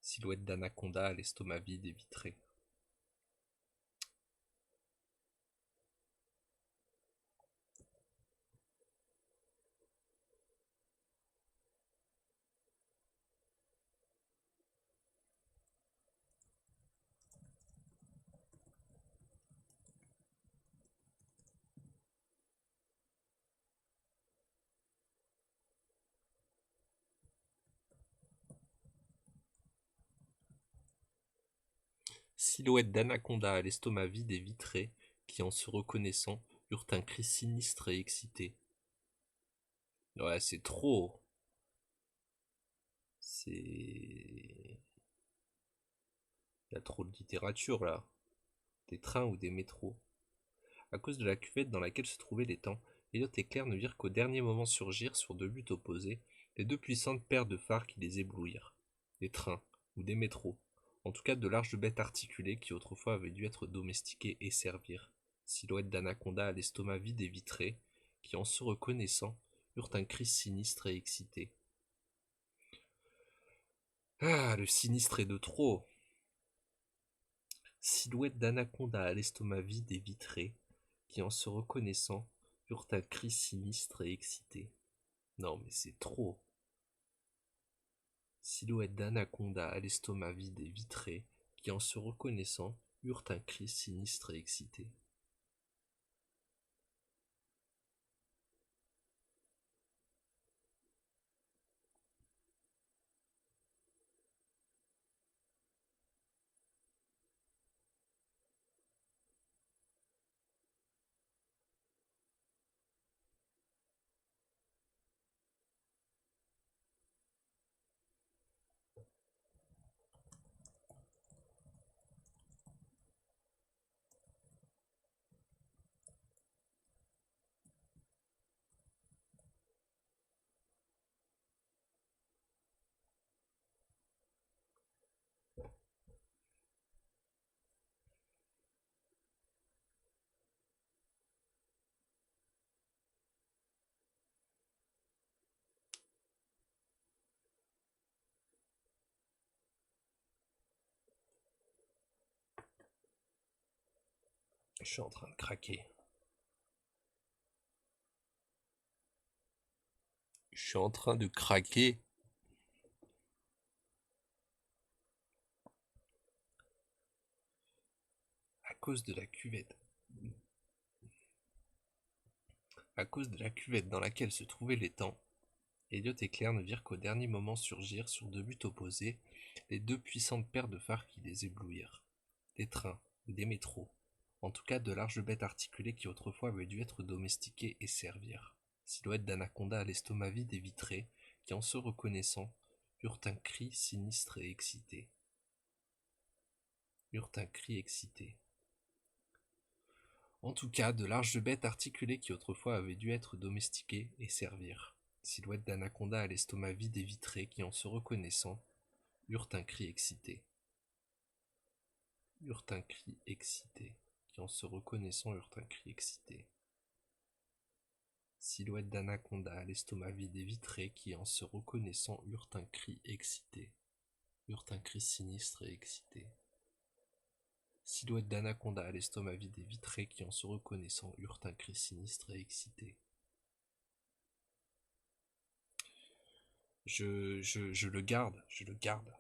Silhouette d'anaconda à l'estomac vide et vitré. Silhouette d'anaconda à l'estomac vide et vitré, qui en se reconnaissant eurent un cri sinistre et excité. Ouais, c'est trop. C'est... Il y a trop de littérature là. Des trains ou des métros. À cause de la cuvette dans laquelle se trouvaient les temps, Elliot et Claire ne virent qu'au dernier moment surgir, sur deux buts opposés, les deux puissantes paires de phares qui les éblouirent. Des trains, ou des métros. En tout cas de larges bêtes articulées qui autrefois avaient dû être domestiquées et servir. Silhouette d'anaconda à l'estomac vide et vitré, qui en se reconnaissant, eurent un cri sinistre et excité. Ah, le sinistre est de trop. Silhouette d'anaconda à l'estomac vide et vitré, qui en se reconnaissant, eurent un cri sinistre et excité. Non mais c'est trop. Silhouette d'anaconda à l'estomac vide et vitré, qui en se reconnaissant, eurent un cri sinistre et excité. Je suis en train de craquer. Je suis en train de craquer. À cause de la cuvette. À cause de la cuvette dans laquelle se trouvaient les temps, Elliot et Claire ne virent qu'au dernier moment surgir, sur deux buts opposés, les deux puissantes paires de phares qui les éblouirent. Des trains, ou des métros. En tout cas de larges bêtes articulées qui autrefois avaient dû être domestiquées et servir. Silhouette d'anaconda à l'estomac vide et vitré, qui en se reconnaissant, eurent un cri sinistre et excité. Eurent un cri excité. En tout cas de larges bêtes articulées qui autrefois avaient dû être domestiquées et servir. Silhouette d'anaconda à l'estomac vide et vitré, qui en se reconnaissant, eurent un cri excité. Eurent un cri excité. Qui en se reconnaissant eurent un cri excité. Silhouette d'anaconda à l'estomac vide et vitré, qui en se reconnaissant eurent un cri excité. Eurent un cri sinistre et excité. Silhouette d'anaconda à l'estomac vide et vitré, qui en se reconnaissant eurent un cri sinistre et excité. Je le garde, je le garde.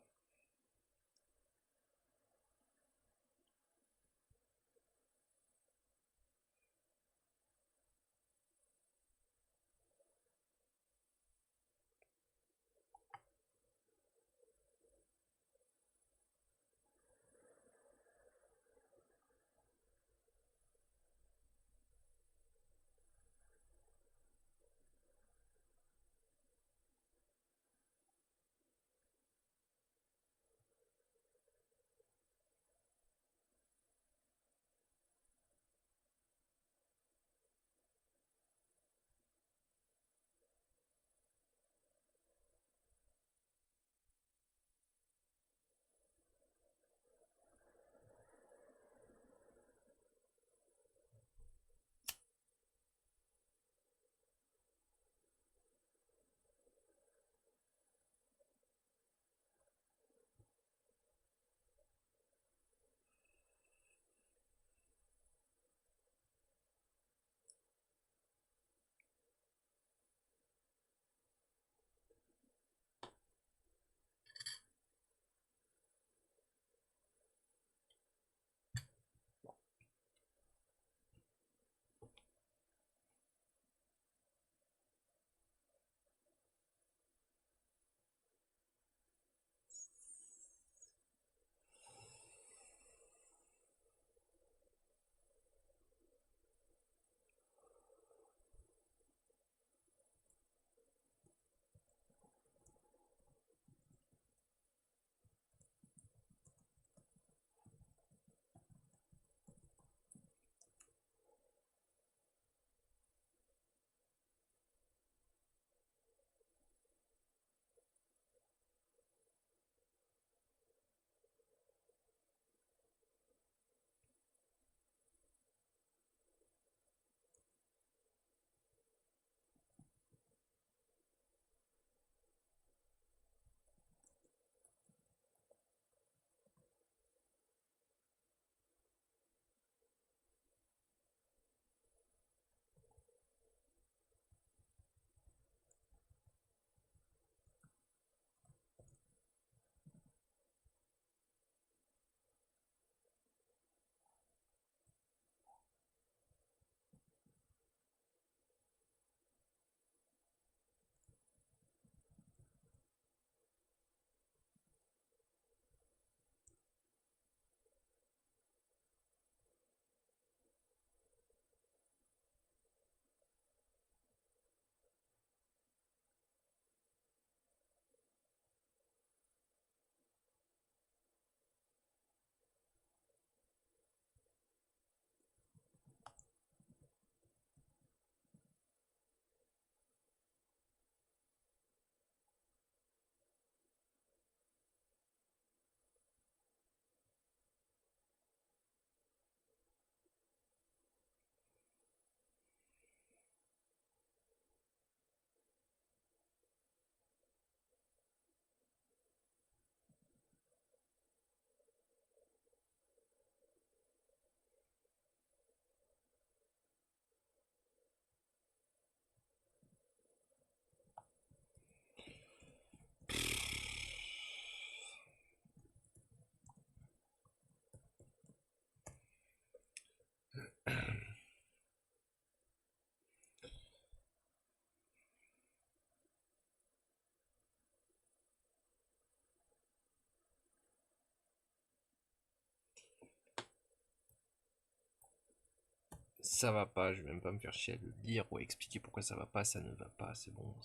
Ça va pas, je vais même pas me faire chier à le lire ou à expliquer pourquoi ça va pas, ça ne va pas, c'est bon.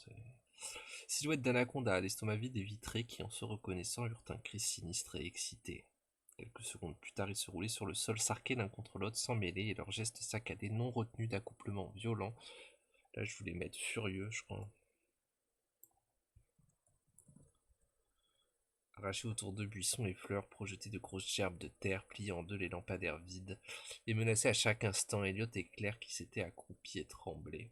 Silhouette d'anaconda, l'estomac vide et vitré qui, en se reconnaissant, eurent un cri sinistre et excité. Quelques secondes plus tard, ils se roulaient sur le sol, s'arquaient l'un contre l'autre sans mêler, et leurs gestes saccadés, non retenus d'accouplements violents. Là, je voulais mettre furieux, je crois. Arrachés autour de buissons et fleurs, projetaient de grosses gerbes de terre, pliant en deux les lampadaires vides, et menaçaient à chaque instant Elliot et Claire qui s'étaient accroupis et tremblaient.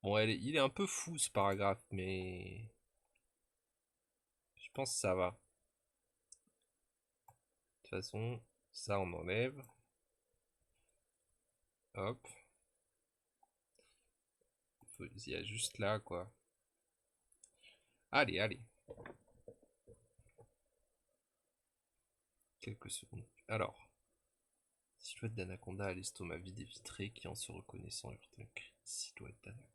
Bon, il est un peu fou ce paragraphe, mais je pense que ça va. De toute façon, ça on enlève. Hop. Il y a juste là, quoi. Allez, allez. Quelques secondes. Alors. Silhouette d'anaconda à l'estomac vide et vitré qui, en se reconnaissant, eurent un cri. Silhouette d'anaconda.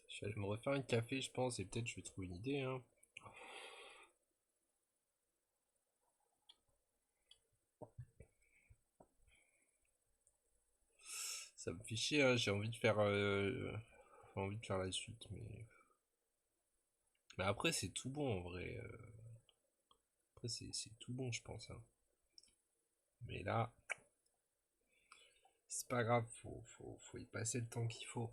Je vais aller me refaire un café, je pense, et peut-être je vais trouver une idée, hein. Ça me fait chier, hein. J'ai envie de faire la suite, mais après c'est tout bon en vrai. Après c'est tout bon, je pense, hein. Mais là, c'est pas grave, faut y passer le temps qu'il faut.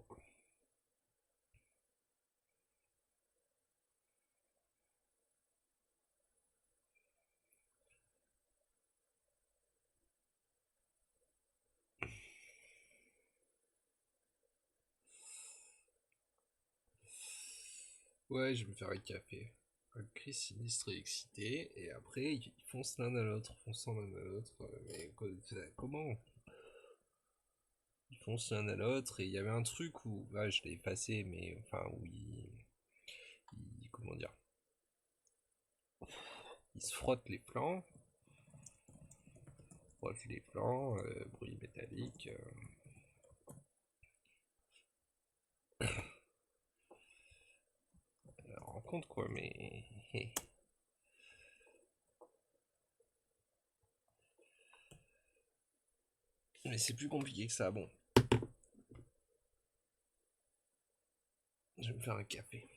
Ouais, je vais me faire un café. Un cri sinistre et excité, et après ils foncent l'un à l'autre, fonçant l'un à l'autre. Mais comment? Ils foncent l'un à l'autre, et il y avait un truc où, ouais, je l'ai effacé, mais enfin, où comment dire, ils se frottent les flancs, bruit métallique. Rends compte quoi, mais. Mais c'est plus compliqué que ça. Bon, je vais me faire un café.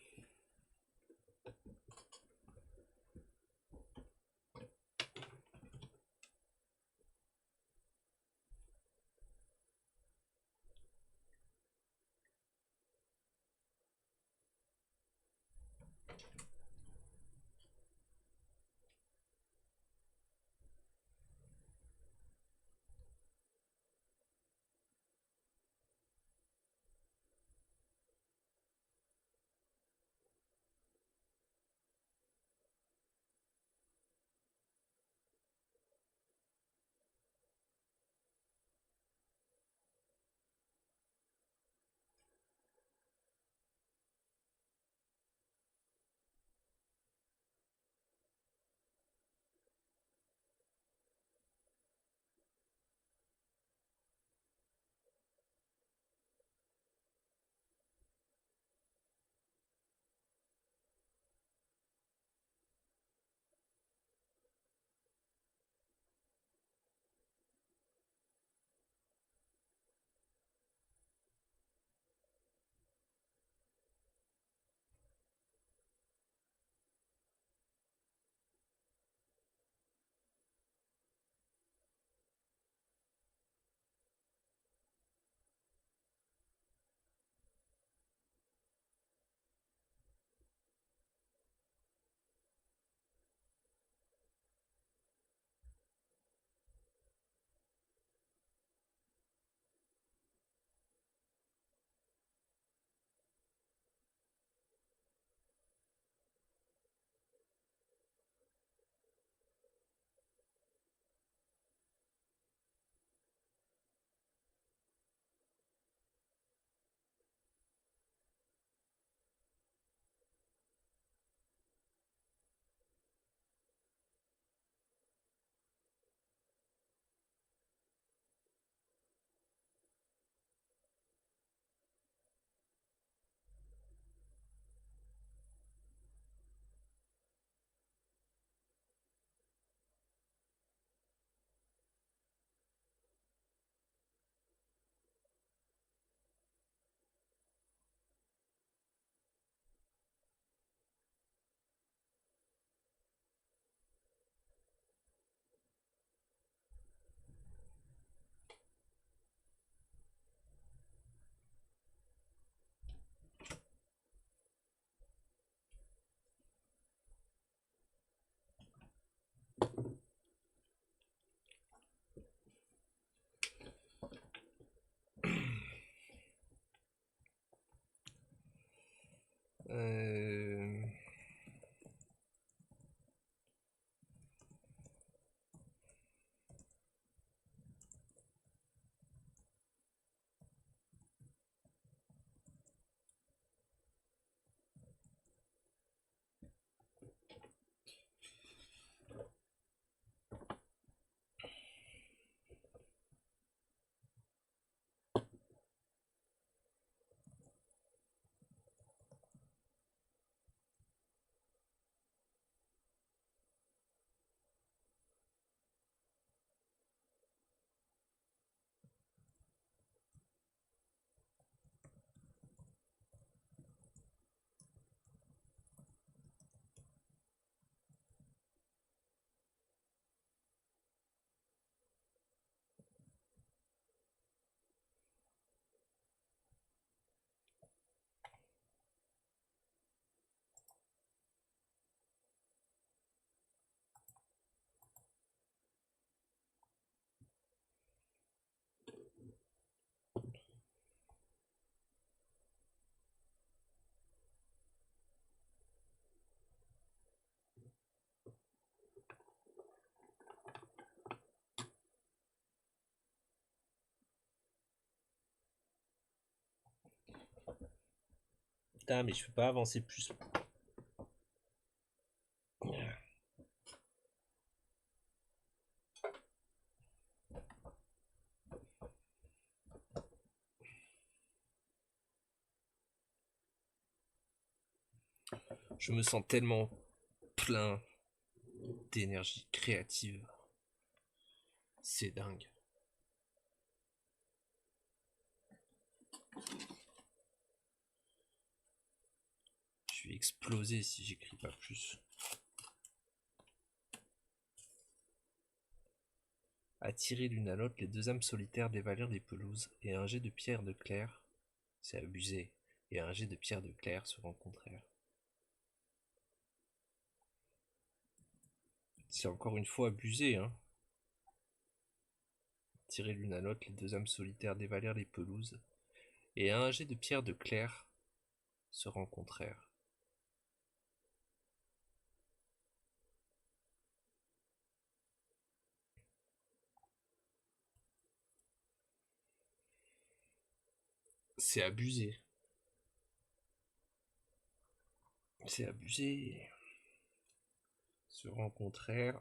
Putain, mais je peux pas avancer plus. Je me sens tellement plein d'énergie créative. C'est dingue. Je vais exploser si j'écris pas plus. Attirés l'une à l'autre, les deux âmes solitaires dévalèrent des pelouses, et un jet de pierre de clair, c'est abusé, et un jet de pierre de clair se rencontrèrent. C'est encore une fois abusé, hein. Attirés l'une à l'autre, les deux âmes solitaires dévalèrent les pelouses, et un jet de pierre de clair se rencontrèrent. C'est abusé. C'est abusé. Se rencontrèrent.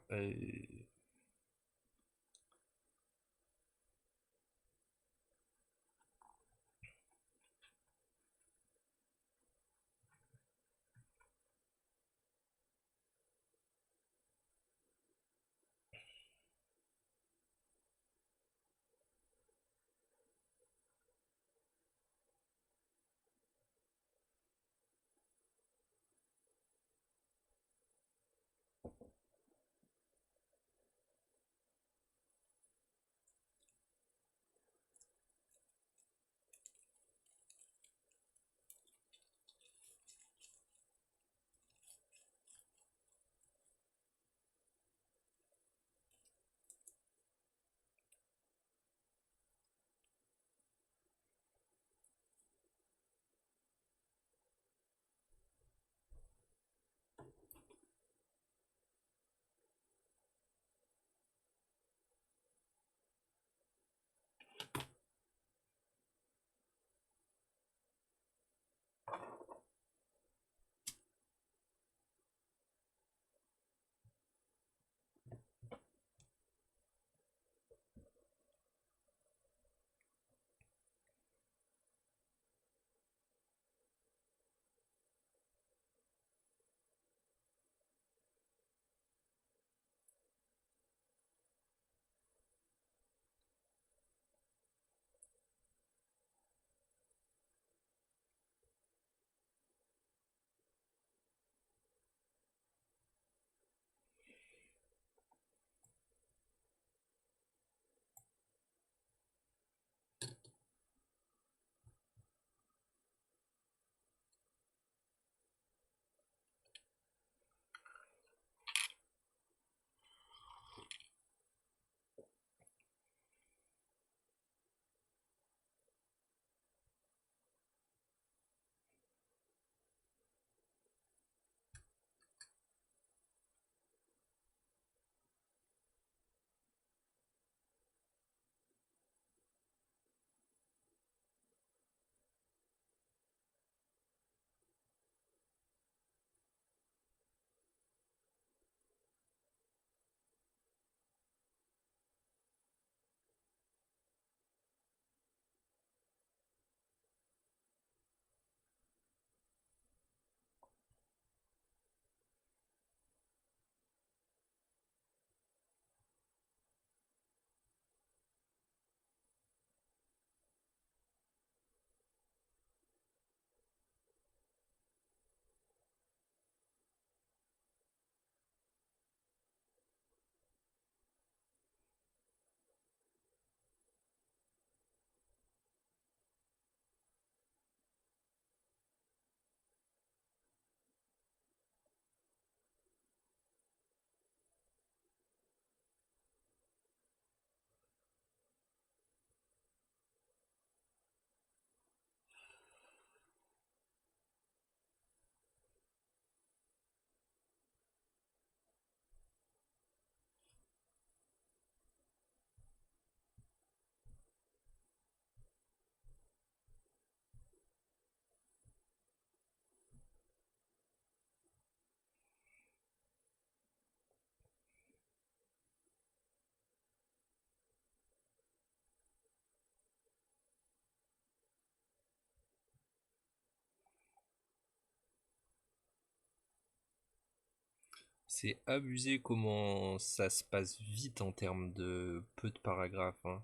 C'est abusé comment ça se passe vite en termes de peu de paragraphes, hein.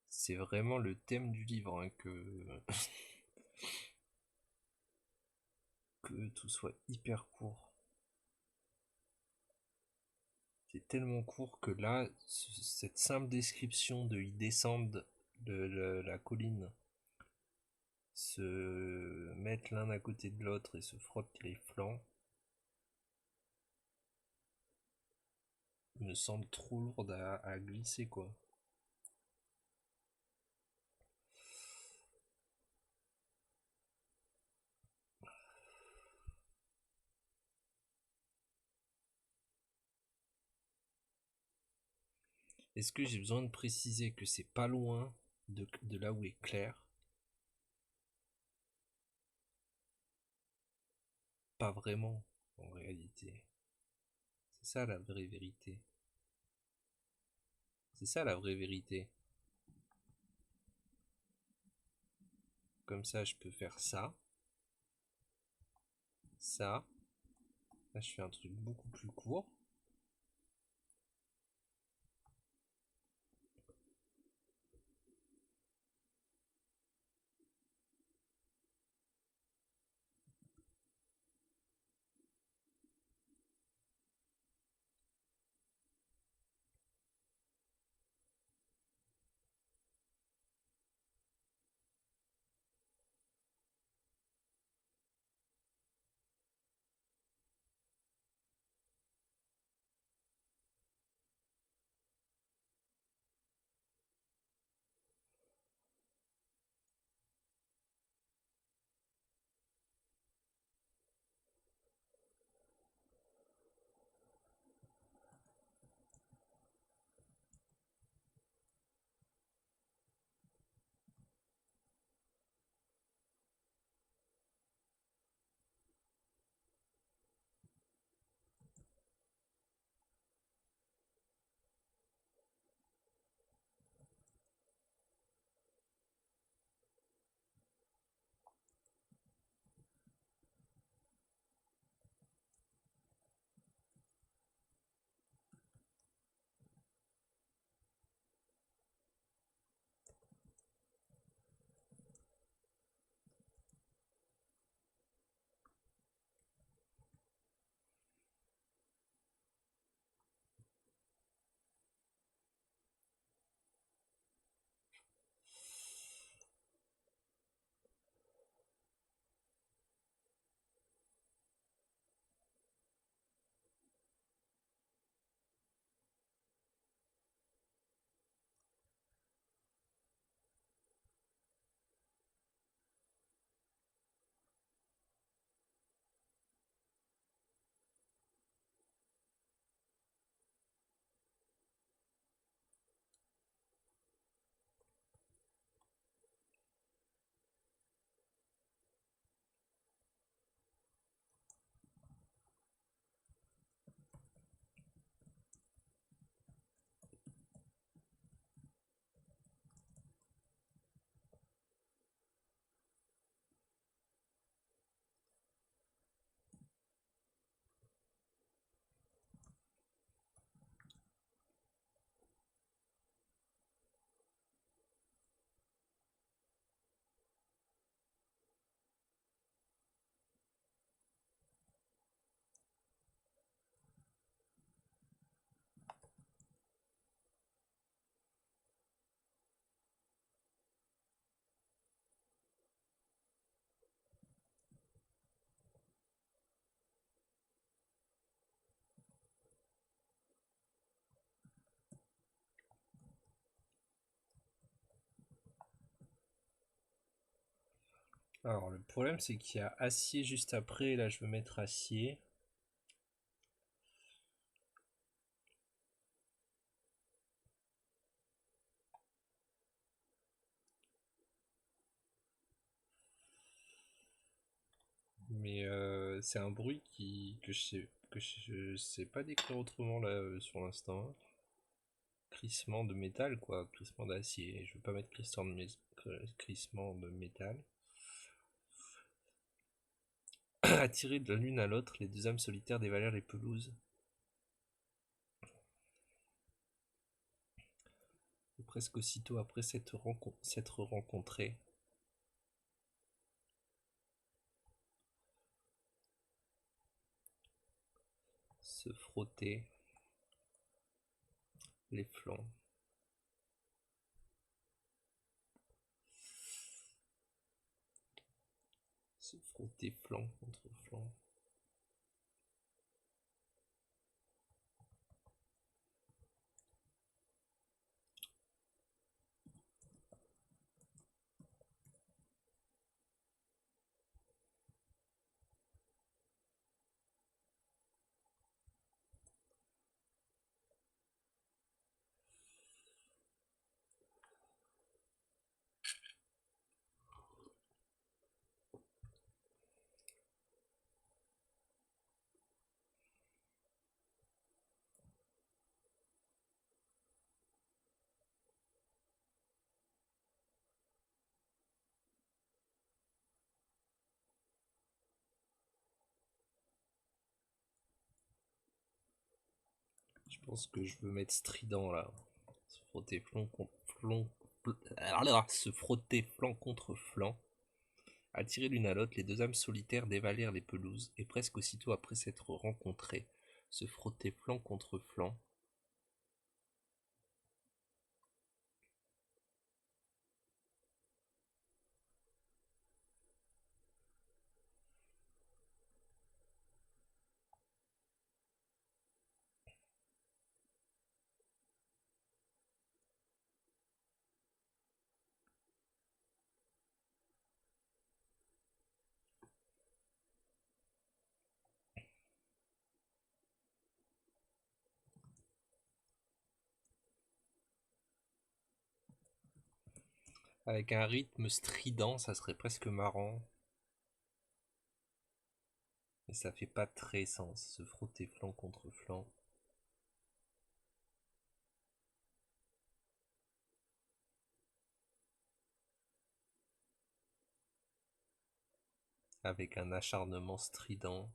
C'est vraiment le thème du livre, hein, que tout soit hyper court. C'est tellement court que là, cette simple description de ils descendent la colline, se mettent l'un à côté de l'autre et se frottent les flancs, me semble trop lourde à glisser, quoi. Est-ce que j'ai besoin de préciser que c'est pas loin de là où est Claire? Pas vraiment, en réalité. C'est ça la vraie vérité. C'est ça la vraie vérité. Comme ça, je peux faire ça, ça. Là, je fais un truc beaucoup plus court. Alors, le problème, c'est qu'il y a acier juste après. Là, je veux mettre acier. Mais c'est un bruit que je sais pas décrire autrement là sur l'instant. Crissement de métal, quoi. Crissement d'acier. Je veux pas mettre crissement de métal. Attirés de l'une à l'autre, les deux âmes solitaires dévalèrent les pelouses. Et presque aussitôt après s'être rencontrés, se frotter les flancs. Se frotter flanc contre flanc. Je pense que je veux mettre strident là. Se frotter flanc contre flanc. Se frotter flanc contre flanc. Attirés l'une à l'autre, les deux âmes solitaires dévalèrent les pelouses, et presque aussitôt après s'être rencontrés, se frotter flanc contre flanc. Avec un rythme strident, ça serait presque marrant. Mais ça fait pas très sens, se frotter flanc contre flanc. Avec un acharnement strident.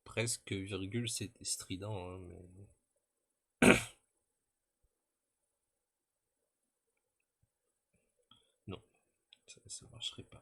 Presque virgule, c'est strident, hein, mais... Non, ça marcherait pas.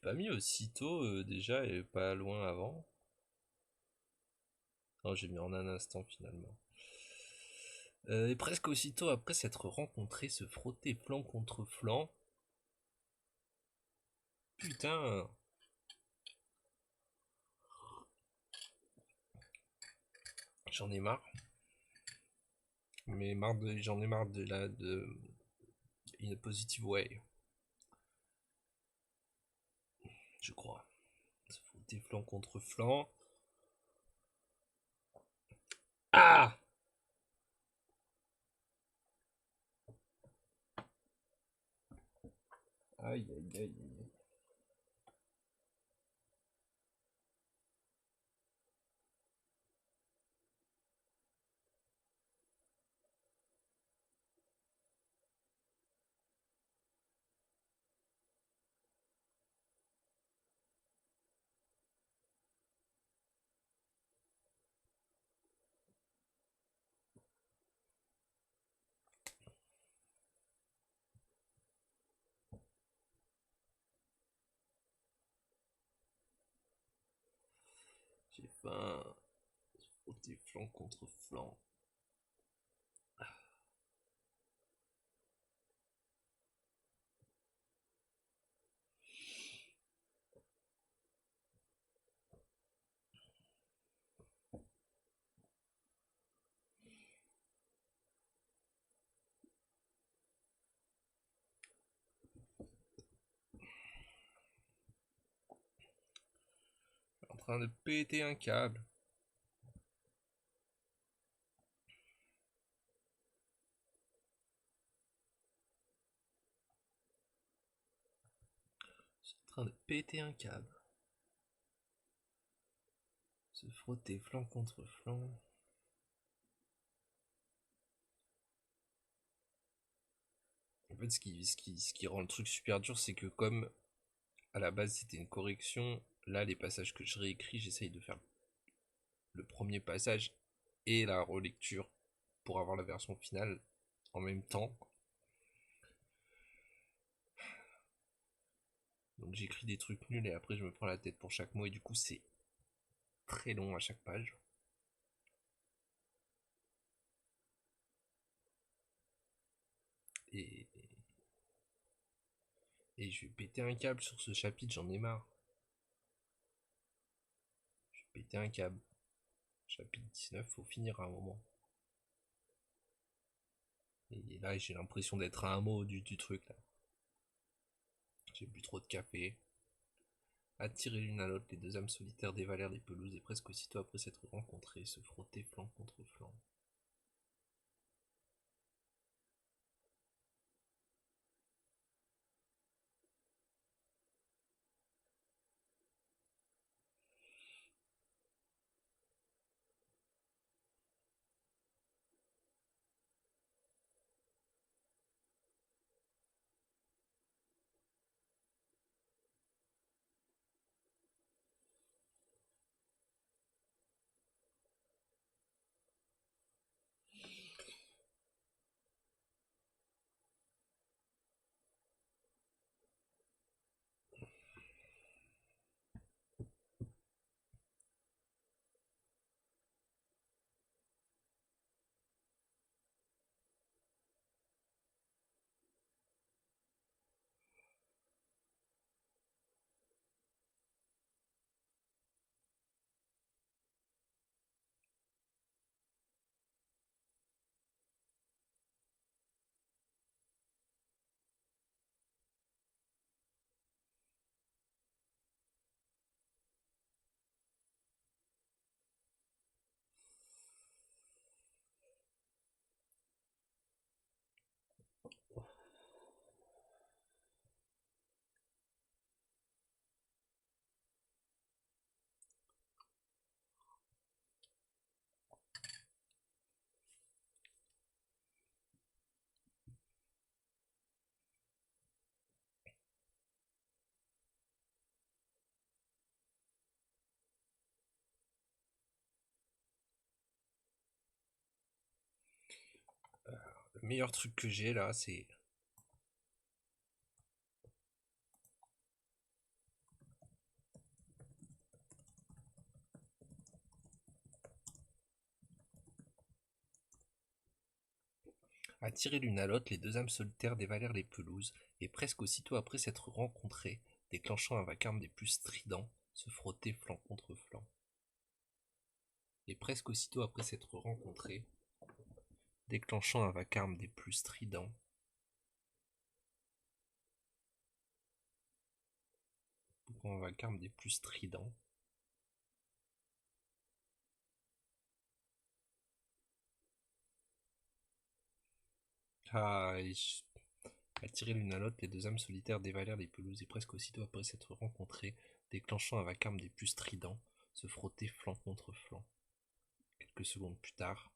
pas mis aussitôt déjà et pas loin avant. Non, j'ai mis en un instant finalement. Et presque aussitôt après s'être rencontrés, se frotter flanc contre flanc. Putain. J'en ai marre. Mais j'en ai marre de la de In a Positive Way. Je crois. Se frotter flanc contre flanc. Ah. Aïe aïe aïe aïe. J'ai faim. Se frotter flanc contre flanc. En train de péter un câble. En train de péter un câble. Se frotter flanc contre flanc. En fait, ce qui rend le truc super dur, c'est que comme à la base c'était une correction, là les passages que je réécris, j'essaye de faire le premier passage et la relecture pour avoir la version finale en même temps. Donc j'écris des trucs nuls et après je me prends la tête pour chaque mot et du coup c'est très long à chaque page. Et, et je vais péter un câble sur ce chapitre, j'en ai marre. Je vais péter un câble. Chapitre 19, faut finir à un moment. Et là j'ai l'impression d'être à un mot du truc là. J'ai bu trop de café. Attirés l'une à l'autre, les deux âmes solitaires dévalèrent les pelouses et presque aussitôt après s'être rencontrées, se frotter flanc contre flanc. Le meilleur truc que j'ai là, c'est Attirés l'une à l'autre, les deux âmes solitaires dévalèrent les pelouses, et presque aussitôt après s'être rencontrées, déclenchant un vacarme des plus stridents, se frottaient flanc contre flanc. Et presque aussitôt après s'être rencontrés, déclenchant un vacarme des plus stridents, un vacarme des plus stridents, attirés l'une à l'autre, les deux âmes solitaires dévalèrent les pelouses et presque aussitôt après s'être rencontrées, déclenchant un vacarme des plus stridents, se frottaient flanc contre flanc. Quelques secondes plus tard,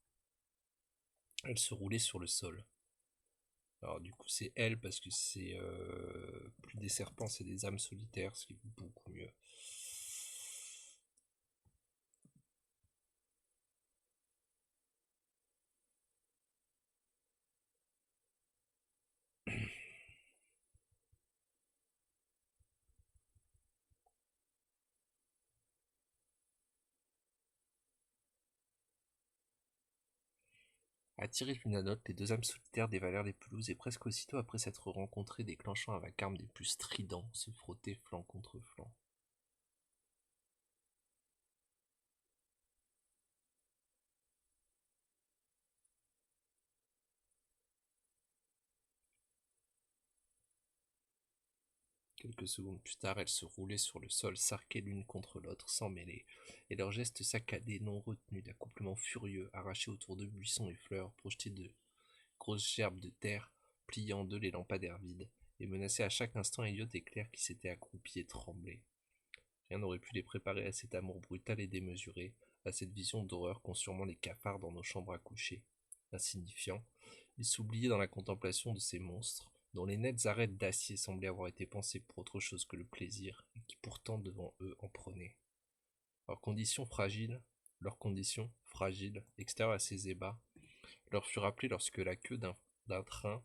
elles se roulaient sur le sol. Alors du coup c'est elle parce que c'est plus des serpents, c'est des âmes solitaires, ce qui est beaucoup mieux. Attirées l'une à l'autre, les deux âmes solitaires dévalèrent les pelouses et presque aussitôt après s'être rencontrées, déclenchant un vacarme des plus stridents, se frottaient flanc contre flanc. Quelques secondes plus tard, elles se roulaient sur le sol, s'arquaient l'une contre l'autre, sans mêler, et leurs gestes saccadés, non retenus, d'accouplements furieux, arrachés autour de buissons et fleurs, projetaient de grosses gerbes de terre, pliant d'eux les lampadaires vides, et menaçaient à chaque instant Elliot et Claire qui s'étaient accroupis et tremblaient. Rien n'aurait pu les préparer à cet amour brutal et démesuré, à cette vision d'horreur qu'ont sûrement les cafards dans nos chambres à coucher. Insignifiants, ils s'oubliaient dans la contemplation de ces monstres, dont les nettes arêtes d'acier semblaient avoir été pensées pour autre chose que le plaisir, et qui pourtant devant eux en prenaient. Leur condition fragile, extérieure à ces ébats, leur fut rappelée lorsque la queue d'un train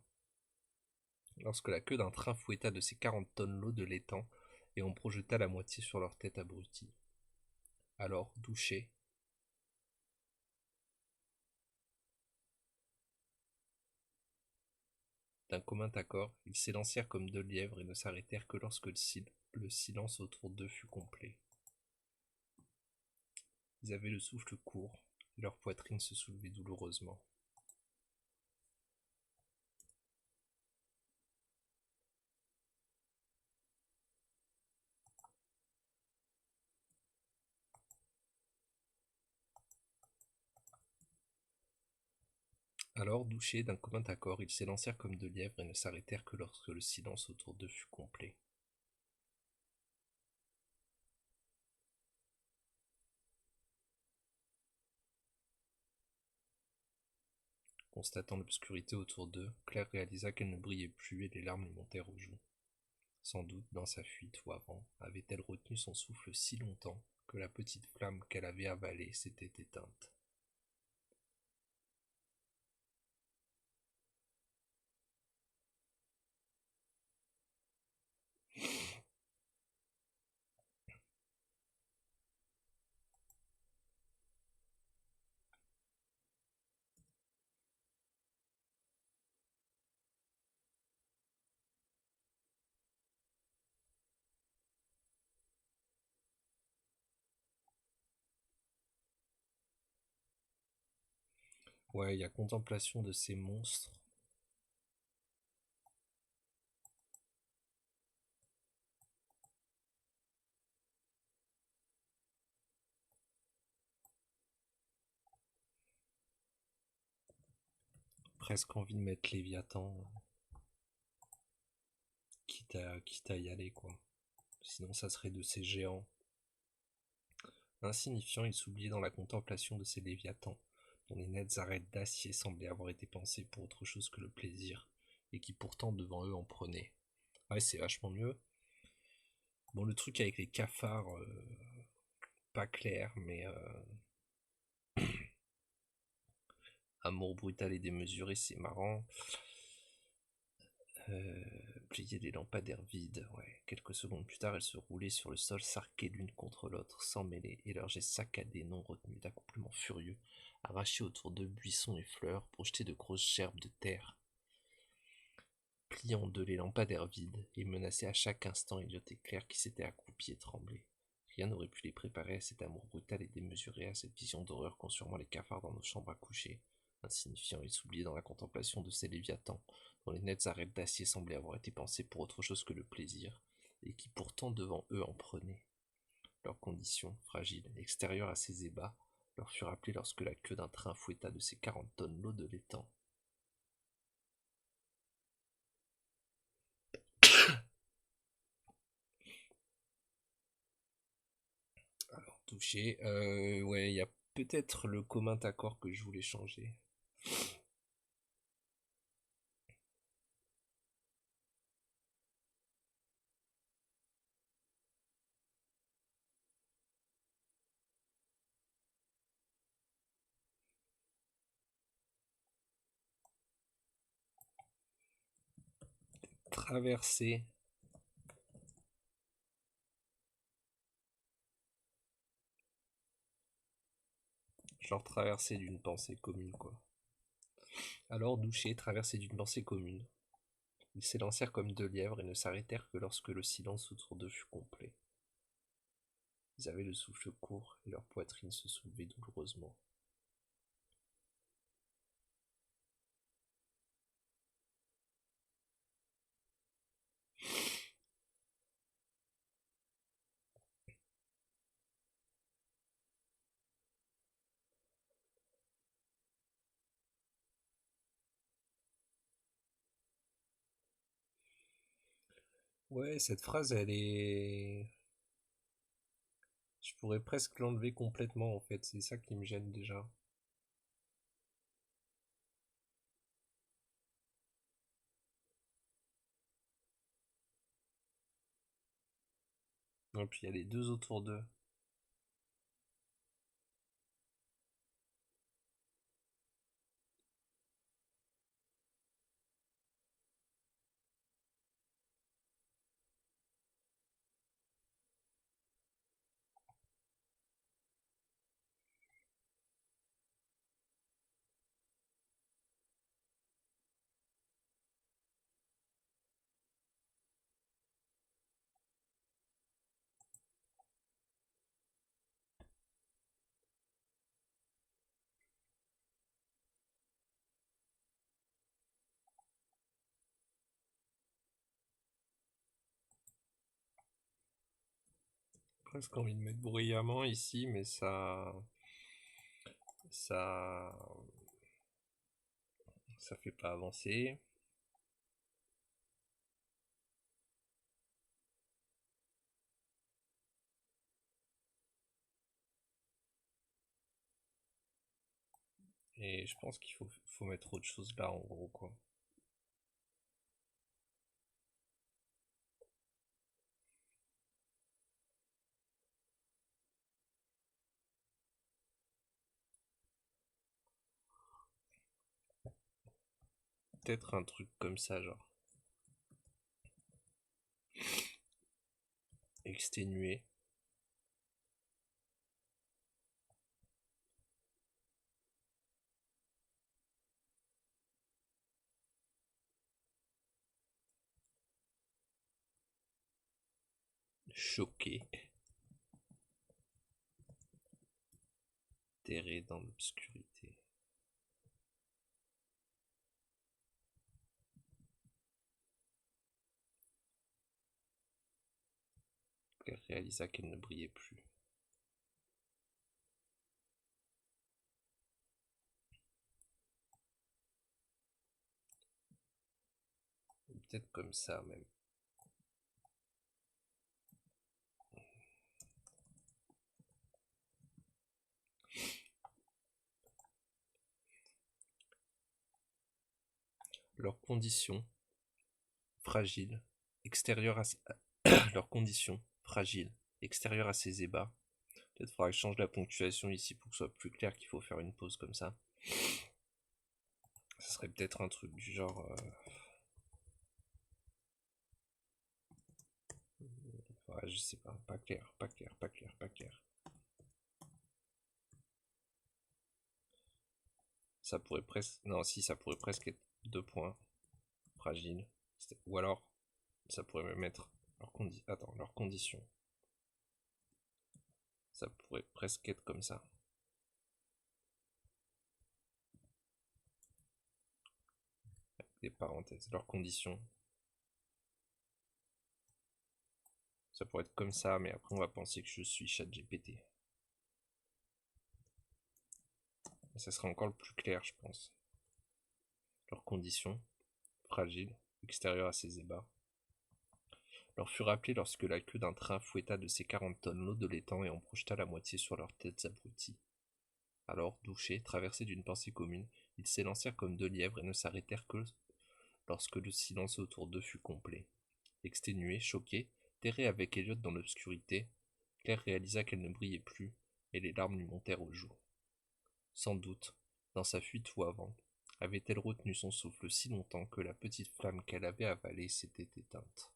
fouetta de ses 40 tonnes l'eau de l'étang, et on projeta la moitié sur leur tête abrutie. Alors, douchés, d'un commun accord, ils s'élancèrent comme deux lièvres et ne s'arrêtèrent que lorsque le silence autour d'eux fut complet. Ils avaient le souffle court, et leur poitrine se soulevait douloureusement. Alors, douchés d'un commun accord, ils s'élancèrent comme deux lièvres et ne s'arrêtèrent que lorsque le silence autour d'eux fut complet. Constatant l'obscurité autour d'eux, Claire réalisa qu'elle ne brillait plus et les larmes lui montèrent aux joues. Sans doute, dans sa fuite ou avant, avait-elle retenu son souffle si longtemps que la petite flamme qu'elle avait avalée s'était éteinte. Ouais, il y a contemplation de ces monstres. Presque envie de mettre Léviathan, quitte à y aller, quoi. Sinon, ça serait de ces géants. Insignifiants, ils s'oubliaient dans la contemplation de ces Léviathans, dont les nettes arêtes d'acier semblaient avoir été pensées pour autre chose que le plaisir, et qui pourtant devant eux en prenaient. Ouais, c'est vachement mieux. Bon, le truc avec les cafards, pas clair, mais amour brutal et démesuré, c'est marrant. Plier les lampadaires vides, ouais. Quelques secondes plus tard, elles se roulaient sur le sol, s'arquaient l'une contre l'autre, sans mêler, et leurs gestes saccadés, non retenus, d'accouplement furieux, arrachaient autour d'eux buissons et fleurs, projetaient de grosses gerbes de terre. Pliant en deux les lampadaires vides, et menaçaient à chaque instant Elliot et Claire qui s'étaient accroupis et tremblaient. Rien n'aurait pu les préparer à cet amour brutal et démesuré, à cette vision d'horreur qu'ont sûrement les cafards dans nos chambres à coucher, insignifiants et s'oubliés dans la contemplation de ces léviathans, dont les nettes arêtes d'acier semblaient avoir été pensées pour autre chose que le plaisir, et qui pourtant devant eux en prenaient. Leur condition, fragile, extérieure à ces ébats, leur fut rappelée lorsque la queue d'un train fouetta de ses 40 tonnes l'eau de l'étang. Alors, touché, ouais, il y a peut-être le commun accord que je voulais changer. Traverser. Genre traverser d'une pensée commune, quoi. Alors, douché, traversé d'une pensée commune. Ils s'élancèrent comme deux lièvres et ne s'arrêtèrent que lorsque le silence autour d'eux fut complet. Ils avaient le souffle court et leur poitrine se soulevait douloureusement. Ouais, cette phrase, elle est... Je pourrais presque l'enlever complètement, en fait. C'est ça qui me gêne déjà. Et puis il y a les deux autour d'eux. Presque envie de mettre bruyamment ici, mais ça, ça fait pas avancer. Et je pense qu'il faut mettre autre chose là, en gros, quoi. Peut-être un truc comme ça, genre. Exténué. Choqué. Terré dans l'obscurité. Elle réalisa qu'elle ne brillait plus. Peut-être comme ça même. Leurs conditions fragiles, extérieures à leurs conditions fragiles, extérieures à ces ébats. Peut-être faudra que je change la ponctuation ici pour que ce soit plus clair qu'il faut faire une pause comme ça. Ça serait peut-être un truc du genre. Ouais, je sais pas, pas clair, pas clair, pas clair, pas clair. Ça pourrait presque... Non, si, ça pourrait presque être 2 points. Fragile. Ou alors, ça pourrait me mettre... Attends, leurs conditions. Ça pourrait presque être comme ça. Avec des parenthèses. Leurs conditions. Ça pourrait être comme ça, mais après on va penser que je suis ChatGPT. Ça serait encore le plus clair, je pense. Leurs conditions. Fragiles. Extérieures à ces ébats. Leur fut rappelé lorsque la queue d'un train fouetta de ses 40 tonnes l'eau de l'étang et en projeta la moitié sur leurs têtes abruties. Alors, douchés, traversés d'une pensée commune, ils s'élancèrent comme 2 lièvres et ne s'arrêtèrent que lorsque le silence autour d'eux fut complet. Exténuée, choquée, terrée avec Elliot dans l'obscurité, Claire réalisa qu'elle ne brillait plus, et les larmes lui montèrent aux joues. Sans doute, dans sa fuite ou avant, avait-elle retenu son souffle si longtemps que la petite flamme qu'elle avait avalée s'était éteinte.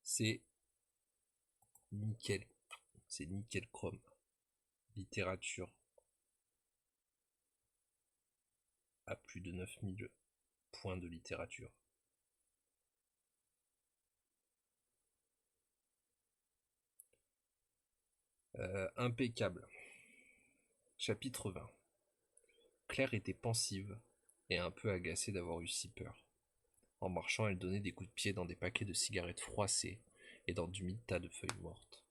C'est nickel. C'est nickel chrome. Littérature à plus de 9000 points de littérature. Impeccable. Chapitre 20. Claire était pensive et un peu agacée d'avoir eu si peur. En marchant, elle donnait des coups de pied dans des paquets de cigarettes froissées et dans d'humides tas de feuilles mortes.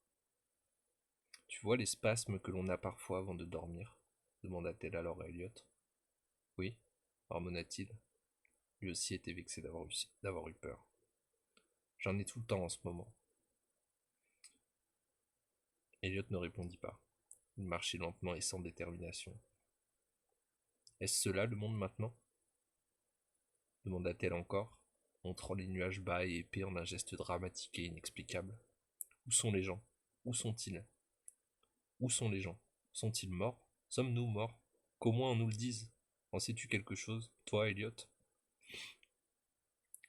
Tu vois les spasmes que l'on a parfois avant de dormir demanda-t-elle alors à Elliot. Oui, marmonna-t-il. Lui aussi était vexé d'avoir eu peur. J'en ai tout le temps en ce moment. Elliot ne répondit pas. Il marchait lentement et sans détermination. Est-ce cela le monde maintenant demanda-t-elle encore, montrant les nuages bas et épais en un geste dramatique et inexplicable. Où sont les gens? Où sont-ils? Où sont les gens? Sont-ils morts? Sommes-nous morts? Qu'au moins on nous le dise. En sais-tu quelque chose, toi, Elliot?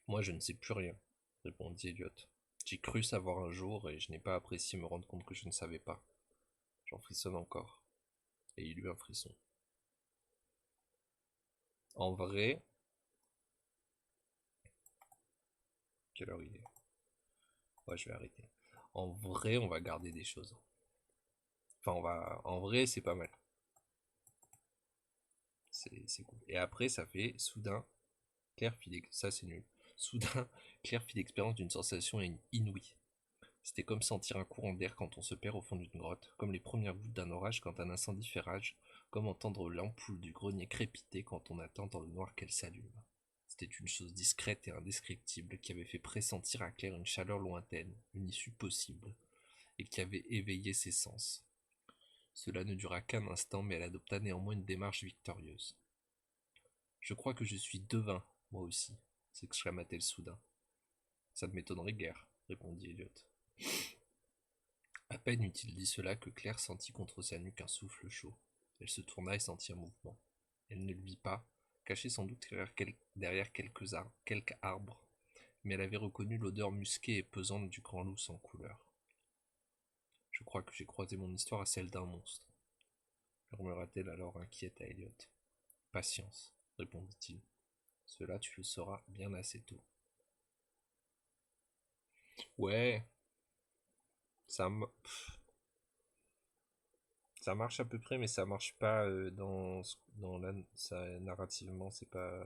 Moi, je ne sais plus rien, répondit Elliot. J'ai cru savoir un jour et je n'ai pas apprécié me rendre compte que je ne savais pas. J'en frissonne encore. Et il eut un frisson. En vrai, quelle heure il est? Ouais, je vais arrêter. En vrai, on va garder des choses. Enfin, en vrai, c'est pas mal. C'est cool. Et après, ça fait soudain, ça c'est nul. Soudain, Claire fit l'expérience d'une sensation inouïe. C'était comme sentir un courant d'air quand on se perd au fond d'une grotte, comme les premières gouttes d'un orage quand un incendie fait rage, comme entendre l'ampoule du grenier crépiter quand on attend dans le noir qu'elle s'allume. C'était une chose discrète et indescriptible qui avait fait pressentir à Claire une chaleur lointaine, une issue possible, et qui avait éveillé ses sens. Cela ne dura qu'un instant, mais elle adopta néanmoins une démarche victorieuse. Je crois que je suis devin, moi aussi, s'exclama-t-elle soudain. Ça ne m'étonnerait guère, répondit Elliot. À peine eut-il dit cela que Claire sentit contre sa nuque un souffle chaud. Elle se tourna et sentit un mouvement. Elle ne le vit pas, caché sans doute derrière quelques arbres, mais elle avait reconnu l'odeur musquée et pesante du grand loup sans couleur. Je crois que j'ai croisé mon histoire à celle d'un monstre, murmura-t-elle alors inquiète à Elliot. Patience, répondit-il. Cela tu le sauras bien assez tôt. Ouais, ça, ça marche à peu près, mais ça marche pas dans ça, narrativement, c'est pas.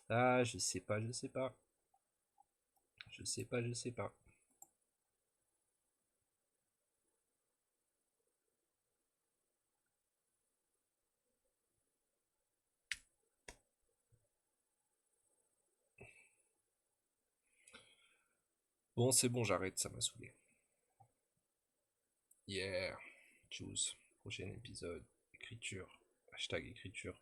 Ah, je sais pas, je sais pas. Je sais pas, je sais pas. Bon, c'est bon, j'arrête, ça m'a saoulé. Yeah, choose. Prochain épisode. Écriture. Hashtag écriture.